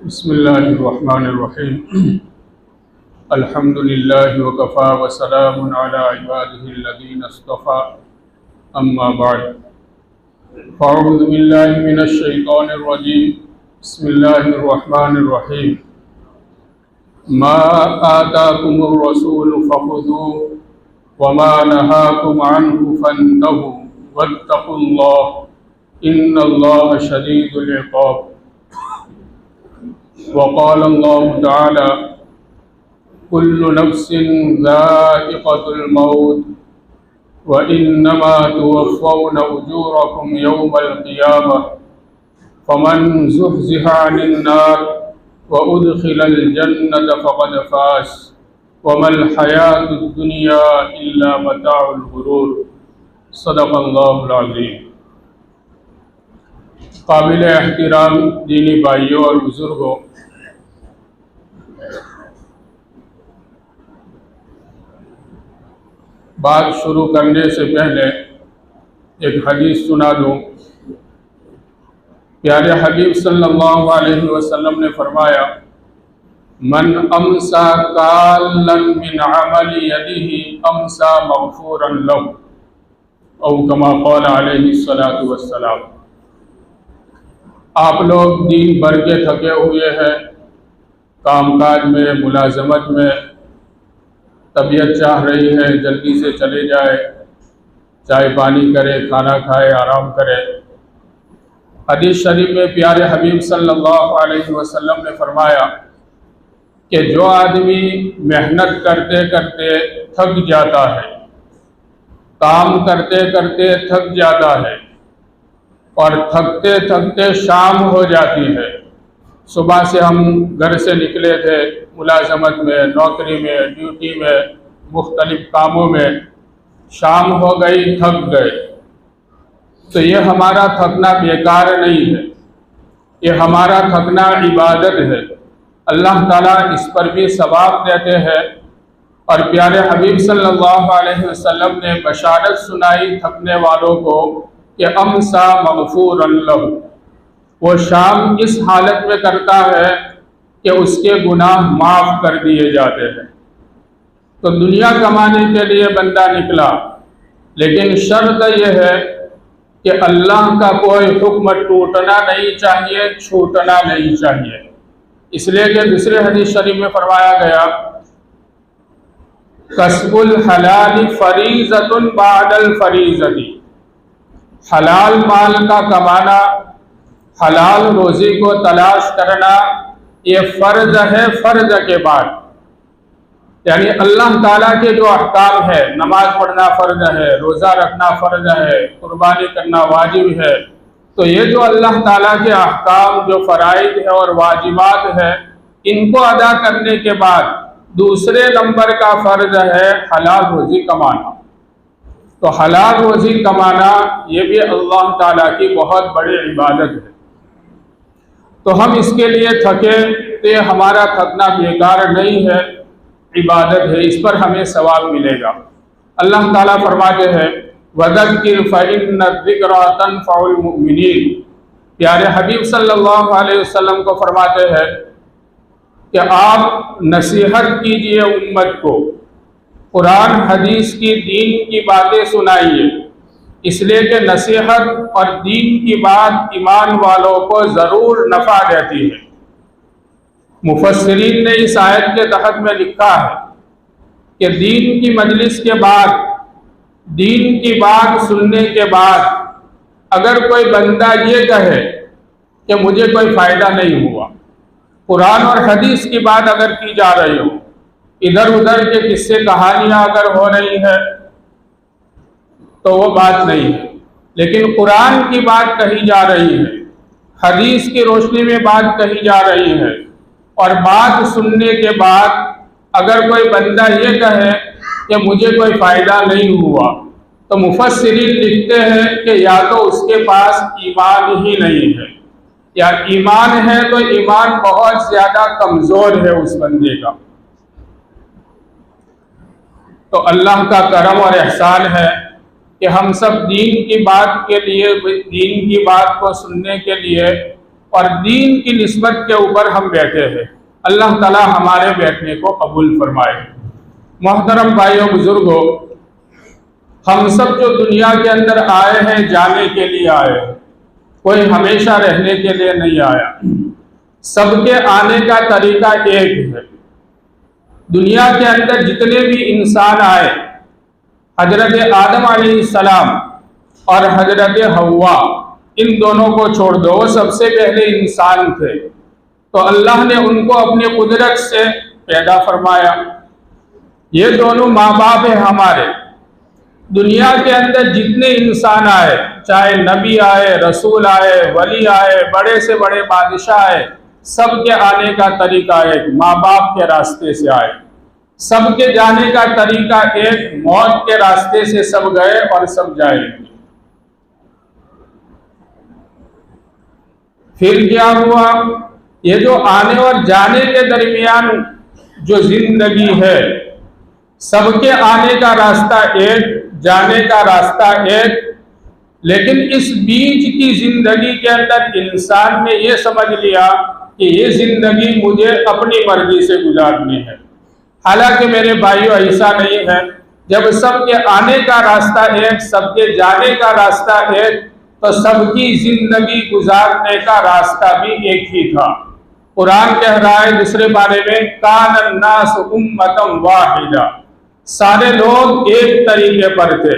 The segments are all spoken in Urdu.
بسم اللہ الرحمن الرحیم الحمد للہ وکفا وسلام علی عبادہ الذین اصطفى اما بعد فاعوذ باللہ من الشیطان الرجیم بسم اللہ الرحمن الرحیم ما آتاکم الرسول فخذوه وما نهاکم عنہ فانتہوا واتقوا اللہ ان اللہ شدید العقاب وقال الله تعالى كل نفس ذائقة الموت وإنما توفون أجوركم يوم القيامة فمن زحزح عن النار وأدخل الجنة فقد فاز وما الحياة الدنيا إلا متاع الغرور صدق الله العظيم۔ قابل احترام دینی بھائیوں اور بزرگوں، بات شروع کرنے سے پہلے ایک حدیث سنا دوں۔ پیارے حبیب صلی اللہ علیہ وسلم نے فرمایا من امسا کالا من عمل یدہ امسا مغفورا لہ، او کما قال علیہ الصلاۃ والسلام۔ آپ لوگ دن بھر کے تھکے ہوئے ہیں، کام کاج میں، ملازمت میں، طبیعت چاہ رہی ہے جلدی سے چلے جائے، چائے پانی کرے، کھانا کھائے، آرام کرے۔ حدیث شریف میں پیارے حبیب صلی اللہ علیہ وسلم نے فرمایا کہ جو آدمی محنت کرتے کرتے تھک جاتا ہے، کام کرتے کرتے تھک جاتا ہے اور تھکتے تھکتے شام ہو جاتی ہے، صبح سے ہم گھر سے نکلے تھے، ملازمت میں، نوکری میں، ڈیوٹی میں، مختلف کاموں میں، شام ہو گئی، تھک گئے، تو یہ ہمارا تھکنا بیکار نہیں ہے، یہ ہمارا تھکنا عبادت ہے۔ اللہ تعالیٰ اس پر بھی ثواب دیتے ہیں، اور پیارے حبیب صلی اللہ علیہ وسلم نے بشارت سنائی تھکنے والوں کو کہ امسا مغفورا لہ، وہ شام اس حالت میں کرتا ہے کہ اس کے گناہ معاف کر دیے جاتے ہیں۔ تو دنیا کمانے کے لیے بندہ نکلا، لیکن شرط یہ ہے کہ اللہ کا کوئی حکم ٹوٹنا نہیں چاہیے، چھوٹنا نہیں چاہیے۔ اس لیے کہ دوسرے حدیث شریف میں فرمایا گیا کسب الحلال فریضۃ بعد الفریضۃ، حلال مال کا کمانا، حلال روزی کو تلاش کرنا، یہ فرض ہے فرض کے بعد۔ یعنی اللہ تعالیٰ کے جو احکام ہے، نماز پڑھنا فرض ہے، روزہ رکھنا فرض ہے، قربانی کرنا واجب ہے، تو یہ جو اللہ تعالیٰ کے احکام، جو فرائض ہے اور واجبات ہے، ان کو ادا کرنے کے بعد دوسرے نمبر کا فرض ہے حلال روزی کمانا۔ تو حلال روزی کمانا یہ بھی اللہ تعالیٰ کی بہت بڑی عبادت ہے۔ تو ہم اس کے لیے تھکے تو یہ ہمارا تھکنا بیکار نہیں ہے، عبادت ہے، اس پر ہمیں ثواب ملے گا۔ اللہ تعالیٰ فرماتے ہیں وَذَكِّرْ فَإِنَّ الذِّكْرَىٰ تَنفَعُ الْمُؤْمِنِينَ۔ پیارے حبیب صلی اللہ علیہ وسلم کو فرماتے ہیں کہ آپ نصیحت کیجئے امت کو، قرآن حدیث کی دین کی باتیں سنائیے، اس لیے کہ نصیحت اور دین کی بات ایمان والوں کو ضرور نفع دیتی ہے۔ مفسرین نے اس آیت کے تحت میں لکھا ہے کہ دین کی مجلس کے بعد، دین کی بات سننے کے بعد اگر کوئی بندہ یہ کہے کہ مجھے کوئی فائدہ نہیں ہوا، قرآن اور حدیث کی بات اگر کی جا رہی ہو، ادھر ادھر کے قصے کہانیاں اگر ہو رہی ہے تو وہ بات نہیں ہے، لیکن قرآن کی بات کہی جا رہی ہے، حدیث کی روشنی میں بات کہی جا رہی ہے، اور بات سننے کے بعد اگر کوئی بندہ یہ کہے کہ مجھے کوئی فائدہ نہیں ہوا، تو مفسرین لکھتے ہیں کہ یا تو اس کے پاس ایمان ہی نہیں ہے، یا ایمان ہے تو ایمان بہت زیادہ کمزور ہے اس بندے کا۔ تو اللہ کا کرم اور احسان ہے کہ ہم سب دین کی بات کے لیے، دین کی بات کو سننے کے لیے اور دین کی نسبت کے اوپر ہم بیٹھے ہیں۔ اللہ تعالی ہمارے بیٹھنے کو قبول فرمائے۔ محترم بھائیوں بزرگوں، ہم سب جو دنیا کے اندر آئے ہیں جانے کے لیے آئے ہیں، کوئی ہمیشہ رہنے کے لیے نہیں آیا۔ سب کے آنے کا طریقہ ایک ہے۔ دنیا کے اندر جتنے بھی انسان آئے، حضرت آدم علیہ السلام اور حضرت حوا، ان دونوں کو چھوڑ دو، وہ سب سے پہلے انسان تھے، تو اللہ نے ان کو اپنی قدرت سے پیدا فرمایا۔ یہ دونوں ماں باپ ہیں ہمارے۔ دنیا کے اندر جتنے انسان آئے، چاہے نبی آئے، رسول آئے، ولی آئے، بڑے سے بڑے بادشاہ آئے، سب کے آنے کا طریقہ ایک، ماں باپ کے راستے سے آئے۔ سب کے جانے کا طریقہ ایک، موت کے راستے سے سب گئے اور سب جائیں گے۔ پھر کیا ہوا؟ یہ جو آنے اور جانے کے درمیان جو زندگی ہے، سب کے آنے کا راستہ ایک، جانے کا راستہ ایک، لیکن اس بیچ کی زندگی کے اندر انسان نے یہ سمجھ لیا کہ یہ زندگی مجھے اپنی مرضی سے گزارنی ہے۔ حالانکہ میرے بھائیوں ایسا نہیں ہے۔ جب سب کے آنے کا راستہ ایک، سب کے جانے کا راستہ ایک، تو سب کی زندگی گزارنے کا راستہ بھی ایک ہی تھا۔ قرآن کہہ رہا ہے دوسرے بارے میں، کان الناس امۃ واحدہ، سارے لوگ ایک طریقے پر تھے،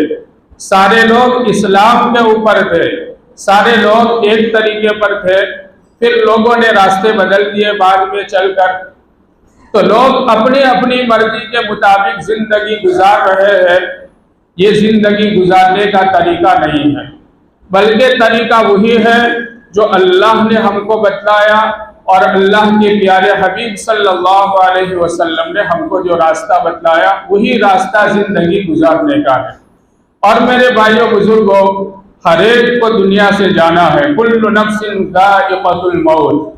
سارے لوگ اسلام کے اوپر تھے، سارے لوگ ایک طریقے پر تھے۔ پھر لوگوں نے راستے بدل دیے بعد میں چل کر، تو لوگ اپنی اپنی مرضی کے مطابق زندگی گزار رہے ہیں۔ یہ زندگی گزارنے کا طریقہ نہیں ہے، بلکہ طریقہ وہی ہے جو اللہ نے ہم کو بتلایا، اور اللہ کے پیارے حبیب صلی اللہ علیہ وسلم نے ہم کو جو راستہ بتلایا، وہی راستہ زندگی گزارنے کا ہے۔ اور میرے بھائیوں بزرگوں، ہر ایک کو دنیا سے جانا ہے۔ کل نفس ذائقۃ الموت،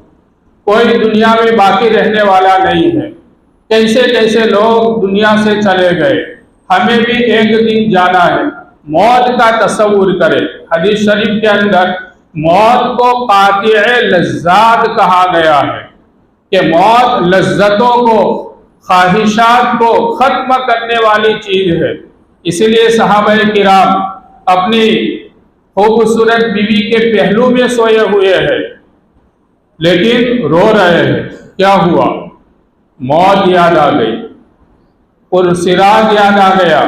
کوئی دنیا میں باقی رہنے والا نہیں ہے۔ کیسے کیسے لوگ دنیا سے چلے گئے، ہمیں بھی ایک دن جانا ہے۔ موت کا تصور کرے، حدیث شریف کے اندر موت کو قاطع لذات کہا گیا ہے، کہ موت لذتوں کو، خواہشات کو ختم کرنے والی چیز ہے۔ اسی لیے صحابہ کرام اپنی خوبصورت بیوی کے پہلو میں سوئے ہوئے ہیں، لیکن رو رہے ہیں۔ کیا ہوا؟ موت یاد آ گئی، پرصراط یاد آ گیا،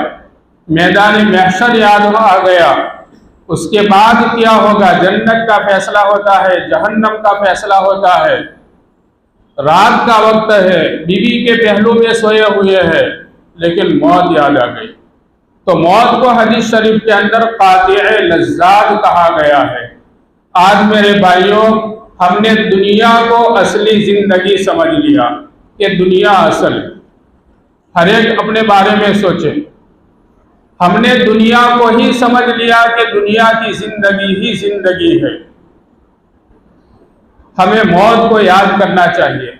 میدان محشر یاد آ گیا۔ اس کے بعد کیا ہوگا؟ جنت کا فیصلہ ہوتا ہے، جہنم کا فیصلہ ہوتا ہے۔ رات کا وقت ہے، بیوی کے پہلو میں سوئے ہوئے ہیں، لیکن موت یاد آ گئی۔ تو موت کو حدیث شریف کے اندر قاطع لذات کہا گیا ہے۔ آج میرے بھائیوں، ہم نے دنیا کو اصلی زندگی سمجھ لیا کہ دنیا اصل ہے۔ ہر ایک اپنے بارے میں سوچے۔ ہم نے دنیا کو ہی سمجھ لیا کہ دنیا کی زندگی ہی زندگی ہے۔ ہمیں موت کو یاد کرنا چاہیے۔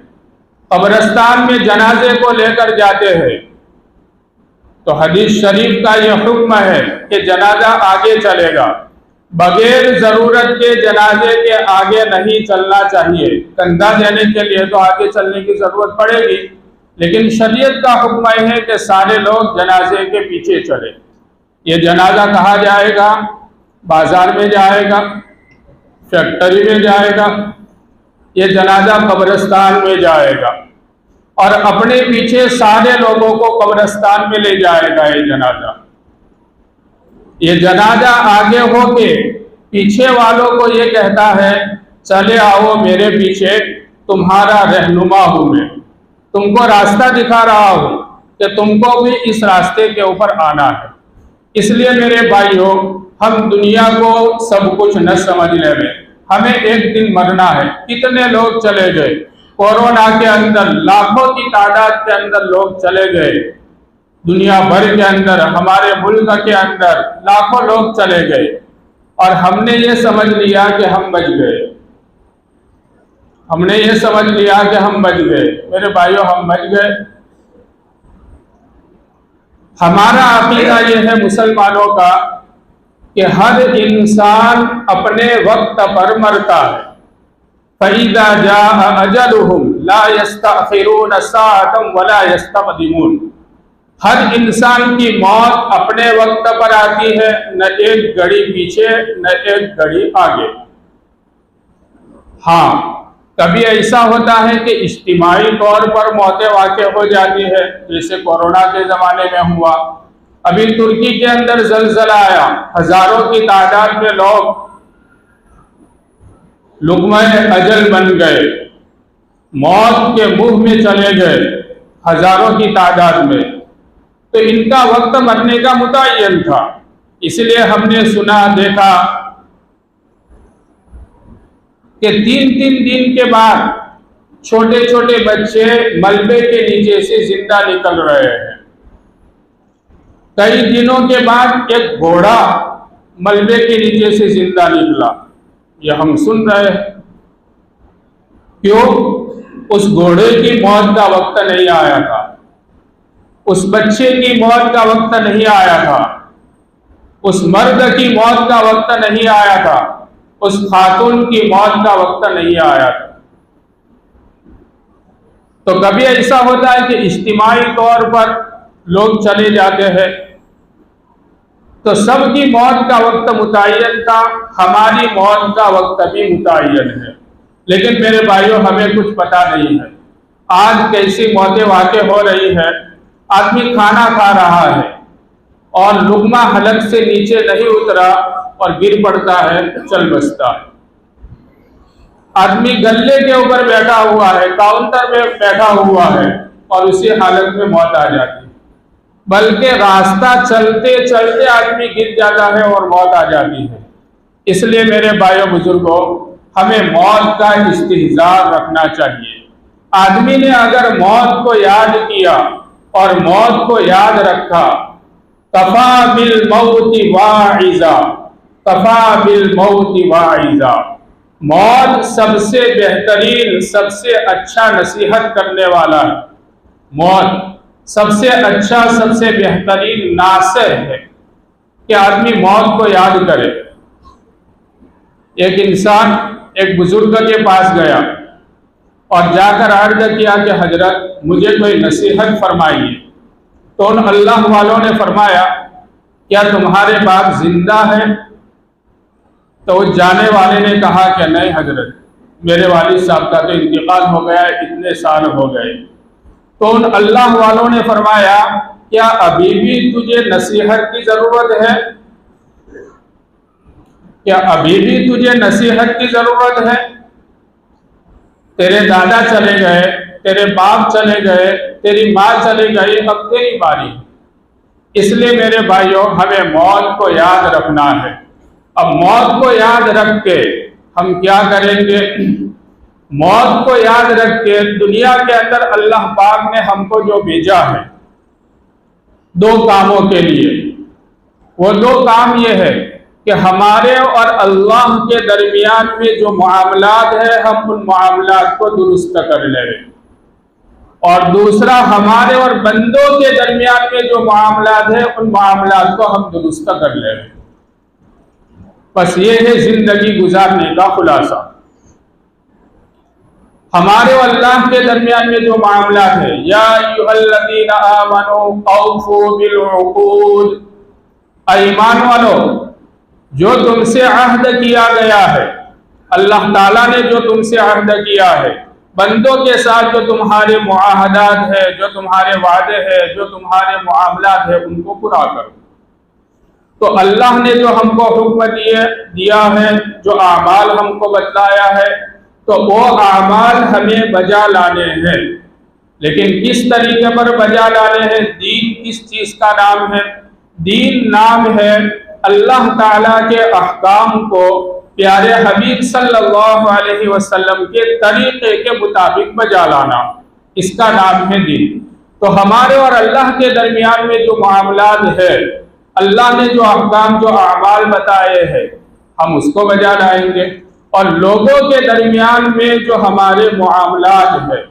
قبرستان میں جنازے کو لے کر جاتے ہیں تو حدیث شریف کا یہ حکم ہے کہ جنازہ آگے چلے گا، بغیر ضرورت کے جنازے کے آگے نہیں چلنا چاہیے۔ کندھا دینے کے لیے تو آگے چلنے کی ضرورت پڑے گی، لیکن شریعت کا حکم ہے کہ سارے لوگ جنازے کے پیچھے چلے۔ یہ جنازہ کہاں جائے گا؟ بازار میں جائے گا، فیکٹری میں جائے گا، یہ جنازہ قبرستان میں جائے گا، اور اپنے پیچھے سارے لوگوں کو قبرستان میں لے جائے گا۔ یہ جنازہ آگے ہو کے پیچھے والوں کو یہ کہتا ہے، چلے آؤ میرے پیچھے، تمہارا رہنما ہوں میں، تم کو راستہ دکھا رہا ہوں کہ تم کو بھی اس راستے کے اوپر آنا ہے۔ اس لیے میرے بھائیوں، ہم دنیا کو سب کچھ نہ سمجھنے میں، ہمیں ایک دن مرنا ہے۔ کتنے لوگ چلے گئے، کورونا کے اندر لاکھوں کی تعداد کے اندر لوگ چلے گئے، دنیا بھر کے اندر، ہمارے ملک کے اندر لاکھوں لوگ چلے گئے، اور ہم نے یہ سمجھ لیا کہ ہم بچ گئے۔ ہم نے یہ سمجھ لیا کہ ہم بچ گئے۔ میرے بھائیوں، ہم بچ گئے؟ ہمارا عقیدہ یہ ہے مسلمانوں کا کہ ہر انسان اپنے وقت پر مرتا ہے۔ فَإِذَا جَاءَ أَجَلُهُمْ لَا يَسْتَأْخِرُونَ سَاعَةً وَلَا يَسْتَقْدِمُونَ۔ ہر انسان کی موت اپنے وقت پر آتی ہے، نہ ایک گھڑی پیچھے نہ ایک گھڑی آگے۔ ہاں، کبھی ایسا ہوتا ہے کہ اجتماعی طور پر موتیں واقع ہو جاتی ہے، جیسے کورونا کے زمانے میں ہوا۔ ابھی ترکی کے اندر زلزلہ آیا، ہزاروں کی تعداد میں لوگ لقمہ اجل بن گئے، موت کے منہ میں چلے گئے ہزاروں کی تعداد میں۔ تو ان کا وقت مرنے کا متعین تھا، اس لیے ہم نے سنا دیکھا کہ 3 دن کے بعد چھوٹے چھوٹے بچے ملبے کے نیچے سے زندہ نکل رہے ہیں۔ کئی دنوں کے بعد ایک گھوڑا ملبے کے نیچے سے زندہ نکلا، یہ ہم سن رہے ہیں۔ کیوں؟ اس گھوڑے کی موت کا وقت نہیں آیا تھا، اس بچے کی موت کا وقت نہیں آیا تھا، اس مرد کی موت کا وقت نہیں آیا تھا، اس خاتون کی موت کا وقت نہیں آیا تھا۔ تو کبھی ایسا ہوتا ہے کہ اجتماعی طور پر لوگ چلے جاتے ہیں، تو سب کی موت کا وقت متعین تھا، ہماری موت کا وقت بھی متعین ہے۔ لیکن میرے بھائیوں، ہمیں کچھ پتہ نہیں ہے آج کیسی موتیں واقع ہو رہی ہے۔ آدمی کھانا کھا رہا ہے اور لقمہ حلق سے نیچے نہیں اترا اور گر پڑتا ہے، چل بستا ہے۔ آدمی گلے کے اوپر بیٹھا ہوا ہے، کاؤنٹر پہ بیٹھا ہوا ہے اور اسی حالت میں موت آ جاتی ہے، بلکہ راستہ چلتے چلتے آدمی گر جاتا ہے اور موت آ جاتی ہے۔ اس لیے میرے بھائیوں بزرگوں، ہمیں موت کا استحضار رکھنا چاہیے۔ آدمی نے اگر موت کو یاد کیا اور موت کو یاد رکھا، کفا بالموت واعظا، کفا بالموت واعظا، موت سب سے بہترین، سب سے اچھا نصیحت کرنے والا ہے۔ موت سب سے اچھا، سب سے بہترین ناصح ہے کہ آدمی موت کو یاد کرے۔ ایک انسان ایک بزرگ کے پاس گیا اور جا کر عرض کیا کہ حضرت مجھے کوئی نصیحت فرمائیے۔ تو ان اللہ والوں نے فرمایا، کیا تمہارے باپ زندہ ہیں؟ تو اس جانے والے نے کہا کہ نہیں حضرت، میرے والد صاحب کا تو انتقال ہو گیا ہے، اتنے سال ہو گئے۔ تو ان اللہ والوں نے فرمایا، کیا ابھی بھی تجھے نصیحت کی ضرورت ہے؟ کیا ابھی بھی تجھے نصیحت کی ضرورت ہے؟ تیرے دادا چلے گئے، تیرے باپ چلے گئے، تیری ماں چلے گئی، اب تیری باری۔ اس لیے میرے بھائیوں، ہمیں موت کو یاد رکھنا ہے۔ اب موت کو یاد رکھ کے ہم کیا کریں گے؟ موت کو یاد رکھ کے دنیا کے اندر اللہ پاک نے ہم کو جو بھیجا ہے 2 کاموں کے لیے، وہ 2 کام یہ ہے کہ ہمارے اور اللہ کے درمیان میں جو معاملات ہیں ہم ان معاملات کو درست کر لیں، اور دوسرا ہمارے اور بندوں کے درمیان میں جو معاملات ہیں ان معاملات کو ہم درست کر لیں۔ بس یہ ہے زندگی گزارنے کا خلاصہ۔ ہمارے اور اللہ کے درمیان میں جو معاملات ہیں، یا ایھا الذین آمنوا اوفوا بالعقود، ایمان والو جو تم سے عہد کیا گیا ہے، اللہ تعالیٰ نے جو تم سے عہد کیا ہے، بندوں کے ساتھ جو تمہارے معاہدات ہیں، جو تمہارے وعدے ہیں، جو تمہارے معاملات ہیں، ان کو پورا کرو۔ تو اللہ نے جو ہم کو حکم دیا ہے، جو اعمال ہم کو بتلایا ہے، تو وہ اعمال ہمیں بجا لانے ہیں۔ لیکن کس طریقے پر بجا لانے ہیں؟ دین کس چیز کا نام ہے؟ دین نام ہے اللہ تعالیٰ کے احکام کو پیارے حبیب صلی اللہ علیہ وسلم کے طریقے کے مطابق بجا لانا، اس کا نام ہے دین۔ تو ہمارے اور اللہ کے درمیان میں جو معاملات ہے، اللہ نے جو احکام، جو اعمال بتائے ہیں، ہم اس کو بجا لائیں گے۔ اور لوگوں کے درمیان میں جو ہمارے معاملات ہیں،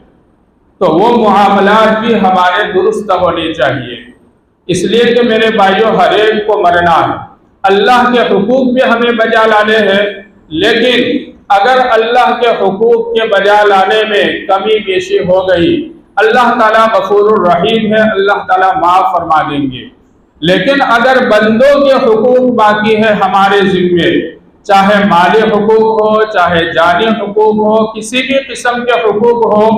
تو وہ معاملات بھی ہمارے درست ہونے چاہیے۔ اس لیے کہ میرے بھائیوں، ہر ایک کو مرنا ہے، اللہ کے حقوق بھی ہمیں بجا لانے ہیں، لیکن اگر اللہ کے حقوق کے بجا لانے میں کمی بیشی ہو گئی، اللہ تعالیٰ غفور الرحیم ہے، اللہ تعالیٰ معاف فرما دیں گے۔ لیکن اگر بندوں کے حقوق باقی ہے ہمارے ذمے، چاہے مالی حقوق ہو، چاہے جانی حقوق ہو، کسی بھی قسم کے حقوق ہو،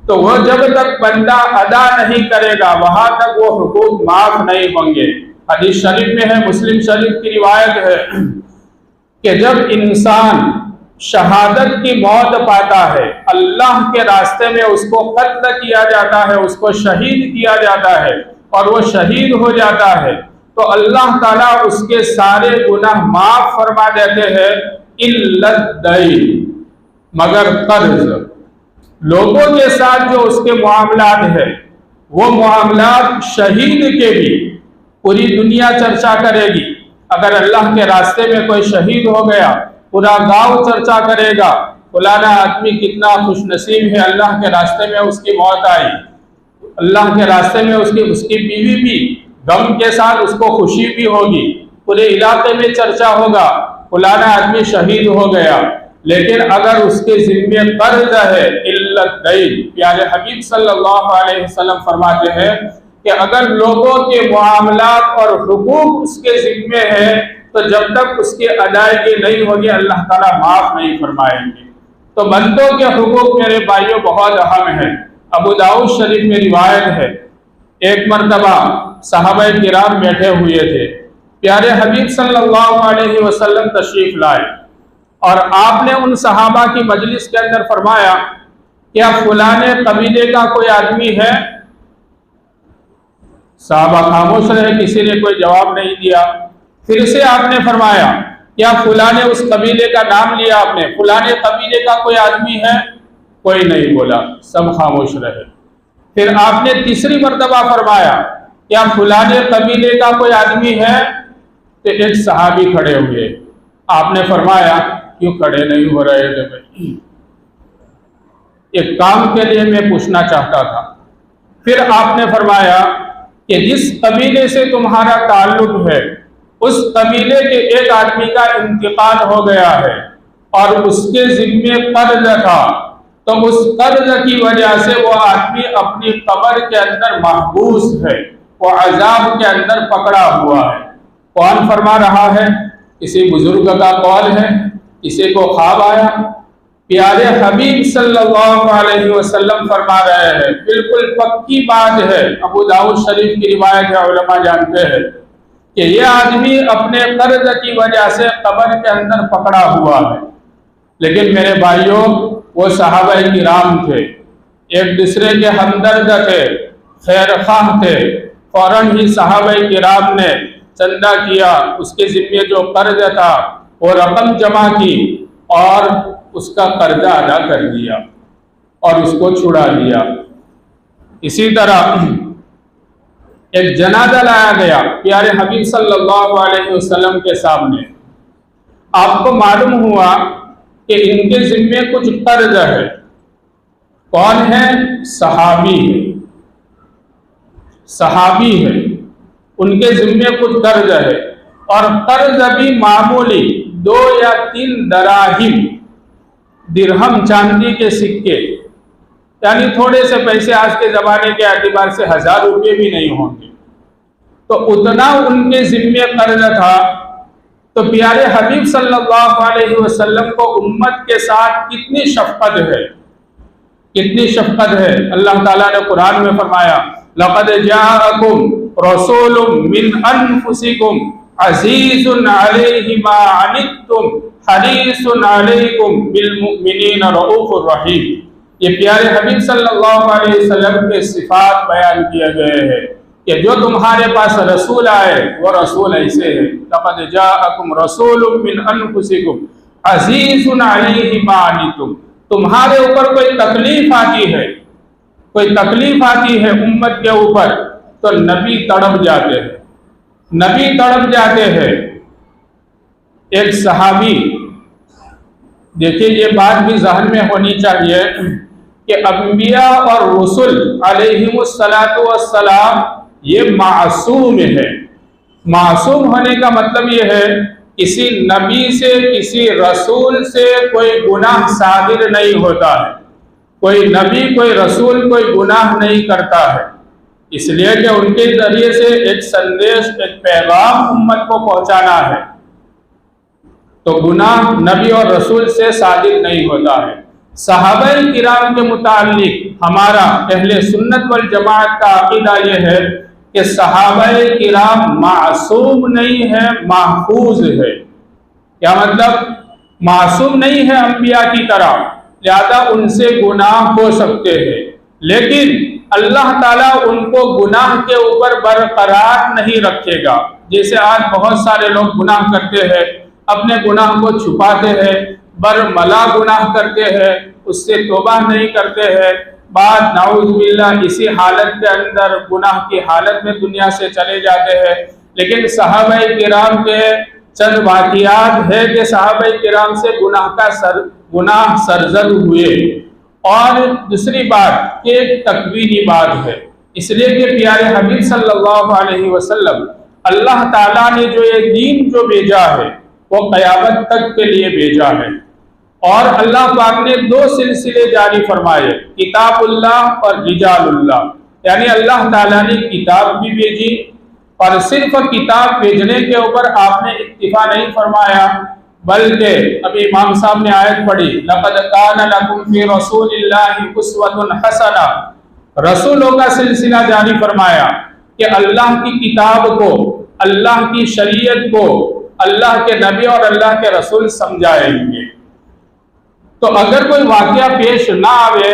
تو وہ جب تک بندہ ادا نہیں کرے گا وہاں تک وہ حقوق معاف نہیں ہوں گے۔ حدیث شریف میں ہے، مسلم شریف کی روایت ہے کہ جب انسان شہادت کی موت پاتا ہے، اللہ کے راستے میں اس کو قتل کیا جاتا ہے، اس کو شہید کیا جاتا ہے اور وہ شہید ہو جاتا ہے، تو اللہ تعالیٰ اس کے سارے گناہ معاف فرما دیتے ہیں الا الدین، مگر قرض۔ لوگوں کے ساتھ جو اس کے معاملات ہیں وہ معاملات شہید کے بھی پوری دنیا چرچا کرے گی۔ اگر اللہ کے راستے میں کوئی شہید ہو گیا پورا گاؤں چرچا کرے گا، فلانا آدمی کتنا خوش نصیب ہے، اللہ کے راستے میں اس کی موت آئی، اللہ کے راستے میں اس کی بیوی بھی غم کے ساتھ اس کو خوشی بھی ہوگی، پورے علاقے میں چرچا ہوگا فلانا آدمی شہید ہو گیا۔ لیکن اگر اس کے ذمے قرض ہے الا الدین، پیارے حبیب صلی اللہ علیہ وسلم فرماتے ہیں کہ اگر لوگوں کے معاملات اور حقوق اس کے ذمے ہیں تو جب تک اس کی ادائیگی نہیں ہوگی اللہ تعالیٰ معاف نہیں فرمائیں گے۔ تو بندوں کے حقوق میرے بھائیوں بہت اہم ہیں۔ ابو داؤد شریف میں روایت ہے، ایک مرتبہ صحابہ کرام بیٹھے ہوئے تھے، پیارے حبیب صلی اللہ علیہ وسلم تشریف لائے اور آپ نے ان صحابہ کی مجلس کے اندر فرمایا کیا فلانے قبیلے کا کوئی آدمی ہے؟ صحابہ خاموش رہے، کسی نے کوئی جواب نہیں دیا۔ پھر سے آپ نے فرمایا کیا فلانے، اس قبیلے کا نام لیا آپ نے، فلانے قبیلے کا کوئی آدمی ہے؟ کوئی نہیں بولا، سب خاموش رہے۔ پھر آپ نے تیسری مرتبہ فرمایا کیا فلانے قبیلے کا کوئی آدمی ہے؟ تو ایک صحابی کھڑے ہوئے، آپ نے فرمایا کیوں کھڑے نہیں ہو رہے تھے؟ ایک کام کے لیے میں پوچھنا چاہتا تھا۔ پھر آپ نے فرمایا کہ جس قبیلے سے تمہارا تعلق ہے اس قبیلے کے ایک آدمی کا انتقال ہو گیا ہے اور اس کے ذمے قرض تھا، تو اس قرض کی وجہ سے وہ آدمی اپنی قبر کے اندر محبوس ہے، وہ عذاب کے اندر پکڑا ہوا ہے۔ کون فرما رہا ہے؟ کسی بزرگ کا قول ہے، کسی کو خواب آیا؟ پیارے حبیب صلی اللہ علیہ وسلم فرما رہے ہیں، بالکل پکی بات ہے، ابو داؤد شریف کی روایت ہے، علماء جانتے ہیں کہ یہ آدمی اپنے قرض کی وجہ سے قبر کے اندر پکڑا ہوا ہے۔ لیکن میرے بھائیوں وہ صحابہ کرام تھے، ایک دوسرے کے ہمدرد تھے، خیر خواہ تھے، فوراً ہی صحابہ کرام نے چندہ کیا، اس کے ذمے جو قرض تھا وہ رقم جمع کی اور اس کا قرضہ ادا کر دیا اور اس کو چھڑا دیا۔ اسی طرح ایک جنازہ لایا گیا پیارے حبیب صلی اللہ علیہ وسلم کے سامنے، آپ کو معلوم ہوا کہ ان کے ذمے کچھ قرض ہے۔ کون ہے؟ صحابی ہے، صحابی ہے، ان کے ذمے کچھ قرض ہے، اور قرض بھی معمولی 2 یا 3 دراہم، درہم چاندی کے سکے، یعنی تھوڑے سے پیسے، آج کے زمانے کے اعتبار سے 1000 روپے بھی نہیں ہوں گے، تو اتنا ان کے ذمے قرض تھا۔ تو پیارے حبیب صلی اللہ علیہ وسلم کو امت کے ساتھ کتنی شفقت ہے، کتنی شفقت ہے۔ اللہ تعالیٰ نے قرآن میں فرمایا لَقَدْ جَاءَكُمْ رَسُولٌ مِّنْ أَنفُسِكُمْ عَزِيزٌ عَلَيْهِ مَا عَنِتُّمْ حَرِيصٌ عَلَيْكُمْ بِالْمُؤْمِنِينَ رَءُوفٌ رَحِيمٌ۔ یہ پیارے حبیب صلی اللہ علیہ وسلم کے صفات بیان کیے گئے ہیں کہ جو تمہارے پاس رسول آئے وہ رسول ایسے ہے، لَقَدْ جَاءَكُمْ رَسُولٌ مِّنْ أَنفُسِكُمْ عَزِيزٌ عَلَيْهِ مَا عَنِتُّمْ۔ تمہارے اوپر کوئی تکلیف آتی ہے، کوئی تکلیف آتی ہے امت کے اوپر، تو نبی تڑپ جاتے ہیں، نبی تڑپ جاتے ہیں۔ ایک صحابی، دیکھیے یہ بات بھی ذہن میں ہونی چاہیے کہ انبیاء اور رسل علیہم السلام یہ معصوم ہے۔ معصوم ہونے کا مطلب یہ ہے کسی نبی سے کسی رسول سے کوئی گناہ صادر نہیں ہوتا ہے، کوئی نبی کوئی رسول کوئی گناہ نہیں کرتا ہے، اس لیے کہ ان کے ذریعے سے ایک سندیش ایک پیغام امت کو پہنچانا ہے، تو گناہ نبی اور رسول سے صادر نہیں ہوتا ہے۔ صحابہ کرام کے متعلق ہمارا اہل سنت والجماعت کا عقیدہ یہ ہے کہ صحابہ کرام معصوم نہیں ہے، محفوظ ہے۔ کیا مطلب؟ معصوم نہیں ہے انبیاء کی طرح، لہذا ان سے گناہ ہو سکتے ہیں، لیکن اللہ تعالیٰ ان کو گناہ کے اوپر برقرار نہیں رکھے گا۔ جیسے آج بہت سارے لوگ گناہ کرتے ہیں، اپنے گناہ کو چھپاتے ہیں، برملا گناہ کرتے ہیں، اس سے توبہ نہیں کرتے ہیں، بعد نعوذ باللہ اسی حالت کے اندر گناہ کی حالت میں دنیا سے چلے جاتے ہیں۔ لیکن صحابہ کرام کے چند واقعات ہے کہ صحابہ کرام سے گناہ سرزد ہوئے، اور دوسری بات کہ ایک تکوینی بات ہے، اس لیے کہ پیارے حبیب صلی اللہ علیہ وسلم اللہ تعالیٰ نے جو یہ دین جو بھیجا ہے وہ قیامت تک کے لیے بھیجا ہے، اور اللہ پاک نے دو سلسلے جاری فرمائے، کتاب اللہ اور رجال اللہ، یعنی اللہ تعالیٰ نے کتاب بھی بھیجی، اور صرف کتاب بھیجنے کے اوپر آپ نے اکتفا نہیں فرمایا، بلکہ ابھی امام صاحب نے آیت پڑھی لَقَدْ كَانَ لَكُمْ فِي رَسُولِ اللَّهِ أُسْوَةٌ حَسَنَةٌ، رسولوں کا سلسلہ جاری فرمایا کہ اللہ کی کتاب کو، اللہ کی شریعت کو اللہ کے نبی اور اللہ کے رسول سمجھائیں گے۔ تو اگر کوئی واقعہ پیش نہ آئے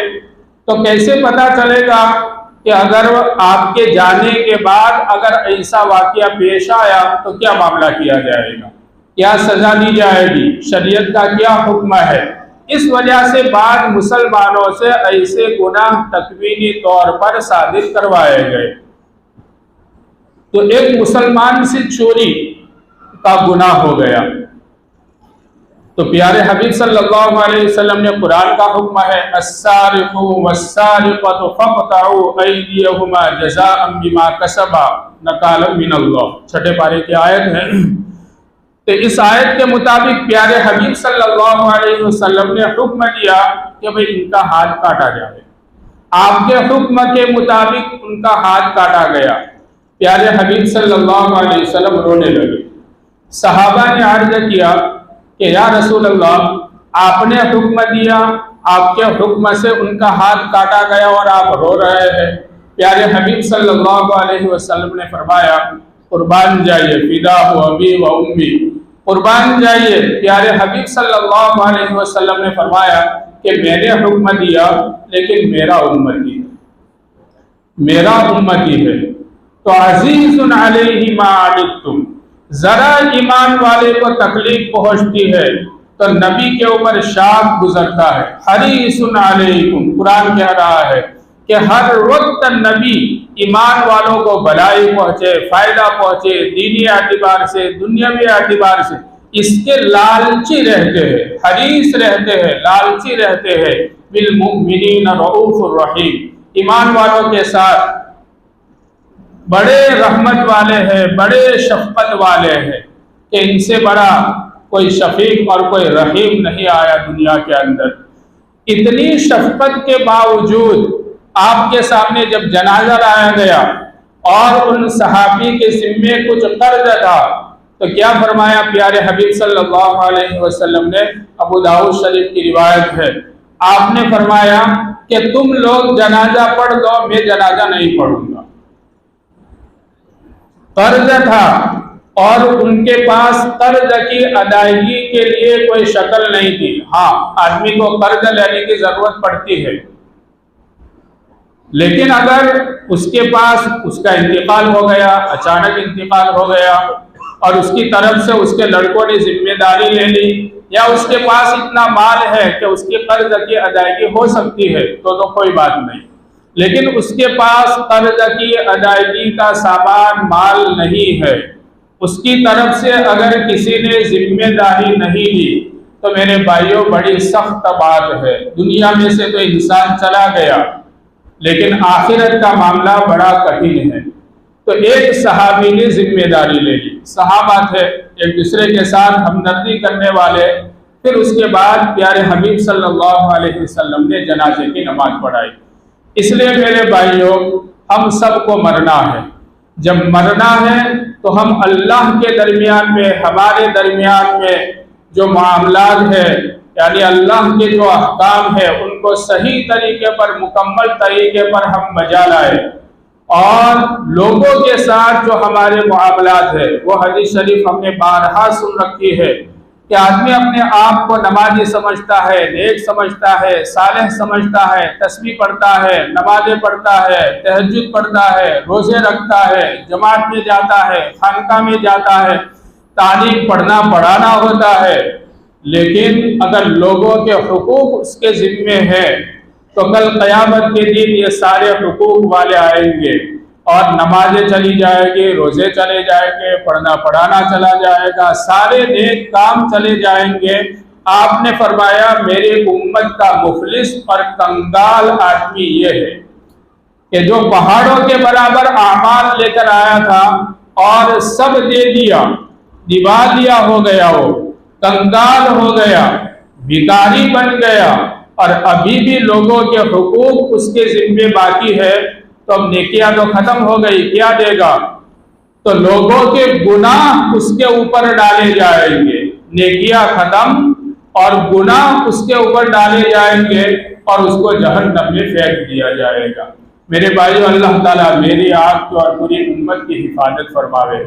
تو کیسے پتا چلے گا کہ اگر آپ کے جانے کے بعد اگر ایسا واقعہ پیش آیا تو کیا معاملہ کیا جائے گا، کیا سزا دی جائے گی، شریعت کا کیا حکم ہے؟ اس وجہ سے بعض مسلمانوں سے ایسے گناہ تکوینی طور پر صادر کروائے گئے۔ تو ایک مسلمان سے چوری کا گناہ ہو گیا، تو پیارے حبیب صلی اللہ علیہ وسلم نے قرآن کا حکم ہے السارق والسارقۃ فاقطعوا ایدیہما جزاء بما کسبا نکالا من اللہ، چھٹے پارے کی آیت ہے۔ تو اس آیت کے مطابق پیارے حبیب صلی اللہ علیہ وسلم نے حکم دیا کہ بھئی ان کا ہاتھ کاٹا جائے، آپ کے حکم کے مطابق ان کا ہاتھ کاٹا گیا۔ پیارے حبیب صلی اللہ علیہ وسلم رونے لگے، صحابہ نے عرض کیا کہ یا رسول اللہ، آپ نے حکم دیا، آپ کے حکم سے ان کا ہاتھ کاٹا گیا اور آپ رو رہے ہیں۔ پیارے حبیب صلی اللہ علیہ وسلم نے فرمایا قربان جائیے، فداء ابی و امی، قربان جائیے۔ پیارے حبیب صلی اللہ علیہ وسلم نے فرمایا کہ میں نے حکم دیا لیکن میرا امتی ہے، تو عزیز علیہ ما عنتم، ذرا ایمان والے کو تکلیف پہنچتی ہے تو نبی کے اوپر شاق گزرتا ہے، حریص علیکم، قرآن کہہ رہا ہے کہ ہر وقت نبی ایمان والوں کو بھلائی پہنچے، فائدہ پہنچے، دینی اعتبار سے، دنیاوی اعتبار سے، اس کے لالچی رہتے ہیں، حریص رہتے ہیں، لالچی رہتے ہیں۔ بالمؤمنین رؤوف الرحیم، ایمان والوں کے ساتھ بڑے رحمت والے ہیں، بڑے شفقت والے ہیں، کہ ان سے بڑا کوئی شفیق اور کوئی رحیم نہیں آیا دنیا کے اندر۔ اتنی شفقت کے باوجود آپ کے سامنے جب جنازہ لایا گیا اور ان صحابی کے ذمے کچھ قرض تھا تو کیا فرمایا پیارے حبیب صلی اللہ علیہ وسلم نے؟ ابو داؤد شریف کی روایت ہے، آپ نے فرمایا کہ تم لوگ جنازہ پڑھ لو، میں جنازہ نہیں پڑھوں گا۔ قرض تھا اور ان کے پاس قرض کی ادائیگی کے لیے کوئی شکل نہیں تھی۔ ہاں، آدمی کو قرض لینے کی ضرورت پڑتی ہے، لیکن اگر اس کے پاس اس کا انتقال ہو گیا، اچانک انتقال ہو گیا، اور اس کی طرف سے اس کے لڑکوں نے ذمہ داری لے لی، یا اس کے پاس اتنا مال ہے کہ اس کی قرض کی ادائیگی ہو سکتی ہے تو کوئی بات نہیں، لیکن اس کے پاس قرض کی ادائیگی کا سامان مال نہیں ہے، اس کی طرف سے اگر کسی نے ذمہ داری نہیں لی تو میرے بھائیوں بڑی سخت بات ہے۔ دنیا میں سے تو انسان چلا گیا، لیکن آخرت کا معاملہ بڑا کٹھن ہے۔ تو ایک صحابی نے ذمہ داری لے لی، صحابہ تھے ایک دوسرے کے ساتھ ہمدردی کرنے والے، پھر اس کے بعد پیارے حبیب صلی اللہ علیہ وسلم نے جنازے کی نماز پڑھائی۔ اس لیے میرے بھائیوں، ہم سب کو مرنا ہے، جب مرنا ہے تو ہم اللہ کے درمیان میں، ہمارے درمیان میں جو معاملات ہیں، یعنی اللہ کے جو احکام ہیں، ان کو صحیح طریقے پر، مکمل طریقے پر ہم بجا لائیں، اور لوگوں کے ساتھ جو ہمارے معاملات ہیں، وہ حدیث شریف ہم نے بارہا سن رکھی ہے کہ آدمی اپنے آپ کو نمازی سمجھتا ہے، نیک سمجھتا ہے، صالح سمجھتا ہے، تسبیح پڑھتا ہے، نمازیں پڑھتا ہے، تہجد پڑھتا ہے، روزے رکھتا ہے، جماعت میں جاتا ہے، خانقاہ میں جاتا ہے، تعلیم پڑھنا پڑھانا ہوتا ہے، لیکن اگر لوگوں کے حقوق اس کے ذمے ہیں تو کل قیامت کے دن یہ سارے حقوق والے آئیں گے اور نمازیں چلی جائے گی، روزے چلے جائیں گے، پڑھنا پڑھانا چلا جائے گا، سارے نیک کام چلے جائیں گے۔ آپ نے فرمایا میری امت کا مفلس اور کنگال آدمی یہ ہے کہ جو پہاڑوں کے برابر اعمال لے کر آیا تھا اور سب دے دیا، دیوالیہ ہو گیا، وہ کنگال ہو گیا، بھکاری بن گیا، اور ابھی بھی لوگوں کے حقوق اس کے ذمے باقی ہے، تو اب نیکیاں تو ختم ہو گئی، کیا دے گا؟ تو لوگوں کے گناہ اس کے اوپر ڈالے جائیں گے، نیکیاں ختم اور گناہ اس کے اوپر ڈالے جائیں گے اور اس کو جہنم میں پھینک دیا جائے گا۔ میرے بھائیو، اللہ تعالیٰ میری آپ کی اور پوری امت کی حفاظت فرماوے۔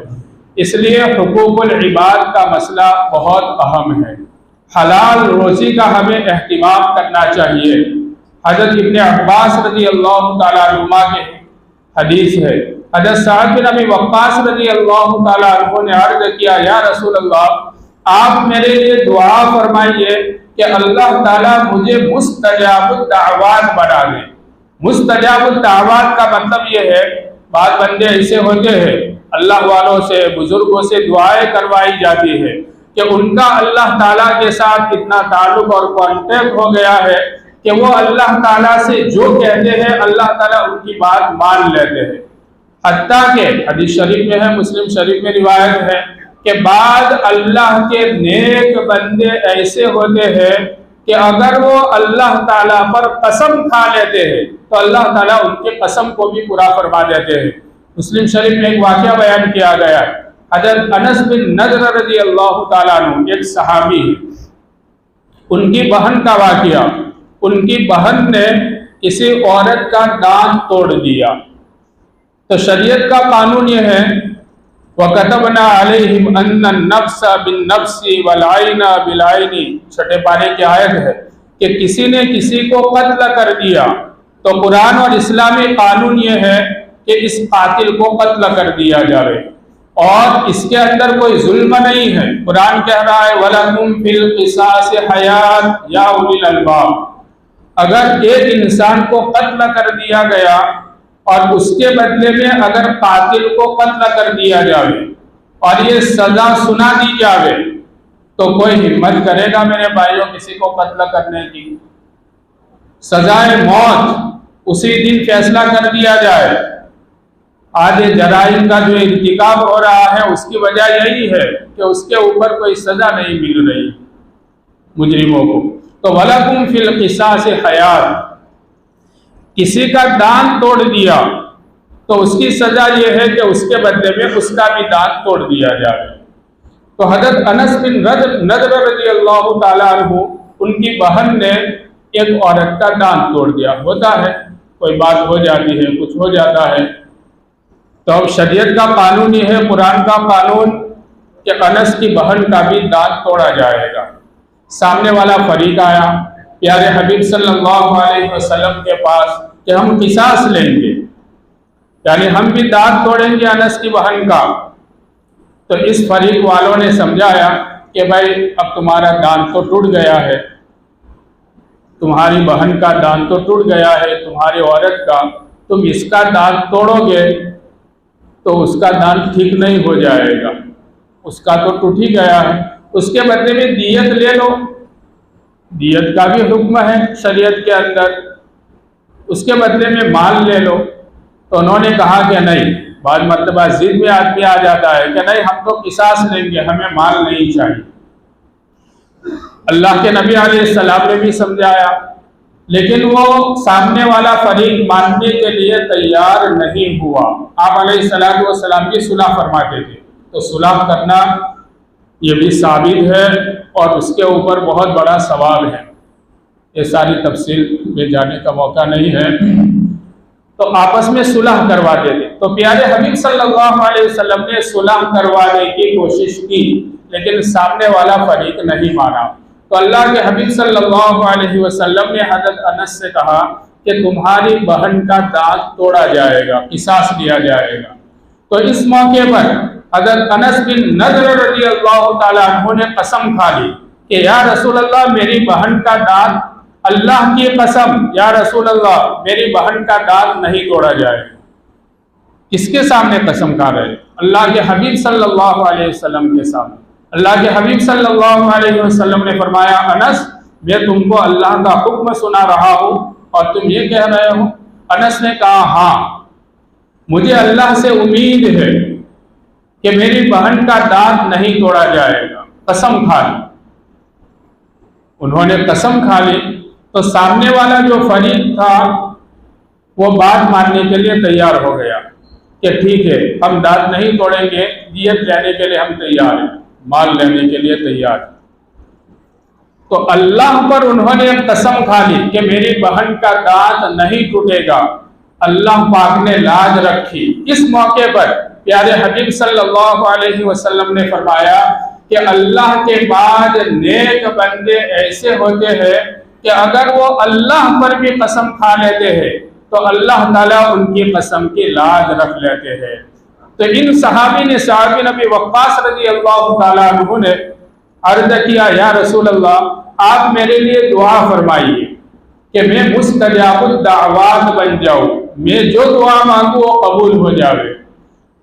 اس لیے حقوق العباد کا مسئلہ بہت اہم ہے، حلال روزی کا ہمیں اہتمام کرنا چاہیے۔ حضرت ابن عباس رضی اللہ تعالیٰ عنہما کے حدیث ہے، حضرت سعد بن ابی وقاص رضی اللہ تعالیٰ عنہ نے عرض کیا، یا رسول اللہ، آپ میرے لیے دعا فرمائیے کہ اللہ تعالیٰ مجھے مستجاب الدعوات بنا دے۔ مستجاب الدعوات کا مطلب یہ ہے، بعض بندے ایسے ہوتے ہیں، اللہ والوں سے، بزرگوں سے دعائیں کروائی جاتی ہے کہ ان کا اللہ تعالیٰ کے ساتھ اتنا تعلق اور کانٹیکٹ ہو گیا ہے کہ وہ اللہ تعالیٰ سے جو کہتے ہیں اللہ تعالیٰ ان کی بات مان لیتے ہیں۔ حتیٰ کہ حدیث شریف میں ہے، مسلم شریف میں روایت ہے کہ بعض اللہ کے نیک بندے ایسے ہوتے ہیں کہ اگر وہ اللہ تعالیٰ پر قسم کھا لیتے ہیں تو اللہ تعالیٰ ان کے قسم کو بھی پورا فرما دیتے ہیں۔ مسلم شریف میں ایک واقعہ بیان کیا گیا ہے، حضرت انس بن نضر رضی اللہ تعالیٰ عنہ ایک صحابی، ان کی بہن کا واقعہ، ان کی بہن نے کسی عورت کا دانت توڑ دیا، تو شریعت کا قانون یہ ہے، وَكَتَبْنَا عَلَيْهِمْ أَنَّ النَّفْسَ بِالنَّفْسِ وَالْعَيْنَ بِالْعَيْنِ، چھٹے پارے کی آیت ہے کہ کسی نے کسی کو قتل کر دیا تو قرآن اور اسلامی قانون یہ ہے کہ اس قاتل کو قتل کر دیا جائے، اور اس کے اندر کوئی ظلم نہیں ہے۔ قرآن کہہ رہا ہے وَلَكُمْ فِي الْقِصَاصِ حَيَاةٌ يَا أُولِي الْأَلْبَابِ، اگر ایک انسان کو قتل کر دیا گیا اور اس کے بدلے میں اگر قاتل کو قتل کر دیا جائے اور یہ سزا سنا دی جائے تو کوئی ہمت کرے گا میرے بھائیوں کسی کو قتل کرنے کی؟ سزائے موت اسی دن فیصلہ کر دیا جائے۔ آج جرائم کا جو ارتکاب ہو رہا ہے اس کی وجہ یہی ہے کہ اس کے اوپر کوئی سزا نہیں مل رہی مجرموں کو۔ تو وَلَكُمْ فِي الْقِصَاصِ حَيَاةٌ، کسی کا دانت توڑ دیا تو اس کی سزا یہ ہے کہ اس کے بدلے میں اس کا بھی دانت توڑ دیا جائے۔ تو حضرت انس بن نضر رضی اللہ تعالیٰ عنہ، ان کی بہن نے ایک عورت کا دانت توڑ دیا، ہوتا ہے کوئی بات ہو جاتی ہے، کچھ ہو جاتا ہے، تو اب شریعت کا قانون یہ ہے، قرآن کا قانون، کہ انس کی بہن کا بھی دانت توڑا جائے گا۔ سامنے والا فریق آیا پیارے حبیب صلی اللہ علیہ وسلم کے پاس کہ ہم قصاص لیں گے، یعنی ہم بھی دانت توڑیں گے انس کی بہن کا۔ تو اس فریق والوں نے سمجھایا کہ بھائی اب تمہارا دانت تو ٹوٹ گیا ہے، تمہاری بہن کا دانت تو ٹوٹ گیا ہے، تمہاری عورت کا، تم اس کا دانت توڑو گے تو اس کا دانت ٹھیک نہیں ہو جائے گا، اس کا تو ٹوٹ ہی گیا ہے، اس کے بدلے میں دیت لے لو، دیت کا بھی حکم ہے شریعت کے اندر، اس کے بدلے میں مال لے لو۔ تو انہوں نے کہا کہ نہیں، بعض مرتبہ ضد میں آدمی آ جاتا ہے کہ نہیں ہم تو قصاص لیں گے، ہمیں مال نہیں چاہیے۔ اللہ کے نبی علیہ السلام نے بھی سمجھایا، لیکن وہ سامنے والا فریق ماننے کے لیے تیار نہیں ہوا۔ آپ علیہ السلام کی صلح فرماتے تھے، تو صلح کرنا یہ بھی ثابت ہے اور اس کے اوپر بہت بڑا ثواب ہے۔ یہ ساری تفصیل میں جانے کا موقع نہیں ہے، تو آپس میں صلح کرواتے تھے۔ تو پیارے حبیب صلی اللہ علیہ وسلم نے صلح کروانے کی کوشش کی، لیکن سامنے والا فریق نہیں مانا۔ تو اللہ کے حبیب صلی اللہ علیہ وسلم نے حضرت انس سے کہا کہ تمہاری بہن کا دانت توڑا جائے گا، قصاص لیا جائے گا۔ تو اس موقع پر حضرت انس بن نضر رضی اللہ تعالیٰ عنہ نے قسم کھا لی کہ یا رسول اللہ میری بہن کا دانت، اللہ کی قسم یا رسول اللہ میری بہن کا دانت نہیں توڑا جائے۔ کس کے سامنے قسم کھا رہے؟ اللہ کے حبیب صلی اللہ علیہ وسلم کے سامنے۔ اللہ کے حبیب صلی اللہ علیہ وسلم نے فرمایا انس میں تم کو اللہ کا حکم سنا رہا ہوں اور تم یہ کہہ رہے ہو؟ انس نے کہا ہاں، مجھے اللہ سے امید ہے کہ میری بہن کا دانت نہیں توڑا جائے گا، قسم کھا لی۔ انہوں نے قسم کھا لی تو سامنے والا جو فریق تھا وہ بات ماننے کے لیے تیار ہو گیا کہ ٹھیک ہے ہم دانت نہیں توڑیں گے، دیت لینے کے لیے ہم تیار ہیں، مال لینے کے لیے تیار ہیں۔ تو اللہ پر انہوں نے قسم کھا لی کہ میری بہن کا دانت نہیں ٹوٹے گا۔ اللہ پاک نے لاج رکھی۔ اس موقع پر پیارے حبیب صلی اللہ علیہ وسلم نے فرمایا کہ اللہ کے بعد نیک بندے ایسے ہوتے ہیں کہ اگر وہ اللہ پر بھی قسم کھا لیتے ہیں تو اللہ تعالیٰ ان کی قسم کی لاج رکھ لیتے ہیں۔ تو ان صحابی نے سعد بن ابی وقاص رضی اللہ تعالیٰ عنہ نے عرض کیا یا رسول اللہ آپ میرے لیے دعا فرمائیے کہ میں مستجاب الدعوات بن جاؤں، میں جو دعا مانگوں وہ قبول ہو جائے۔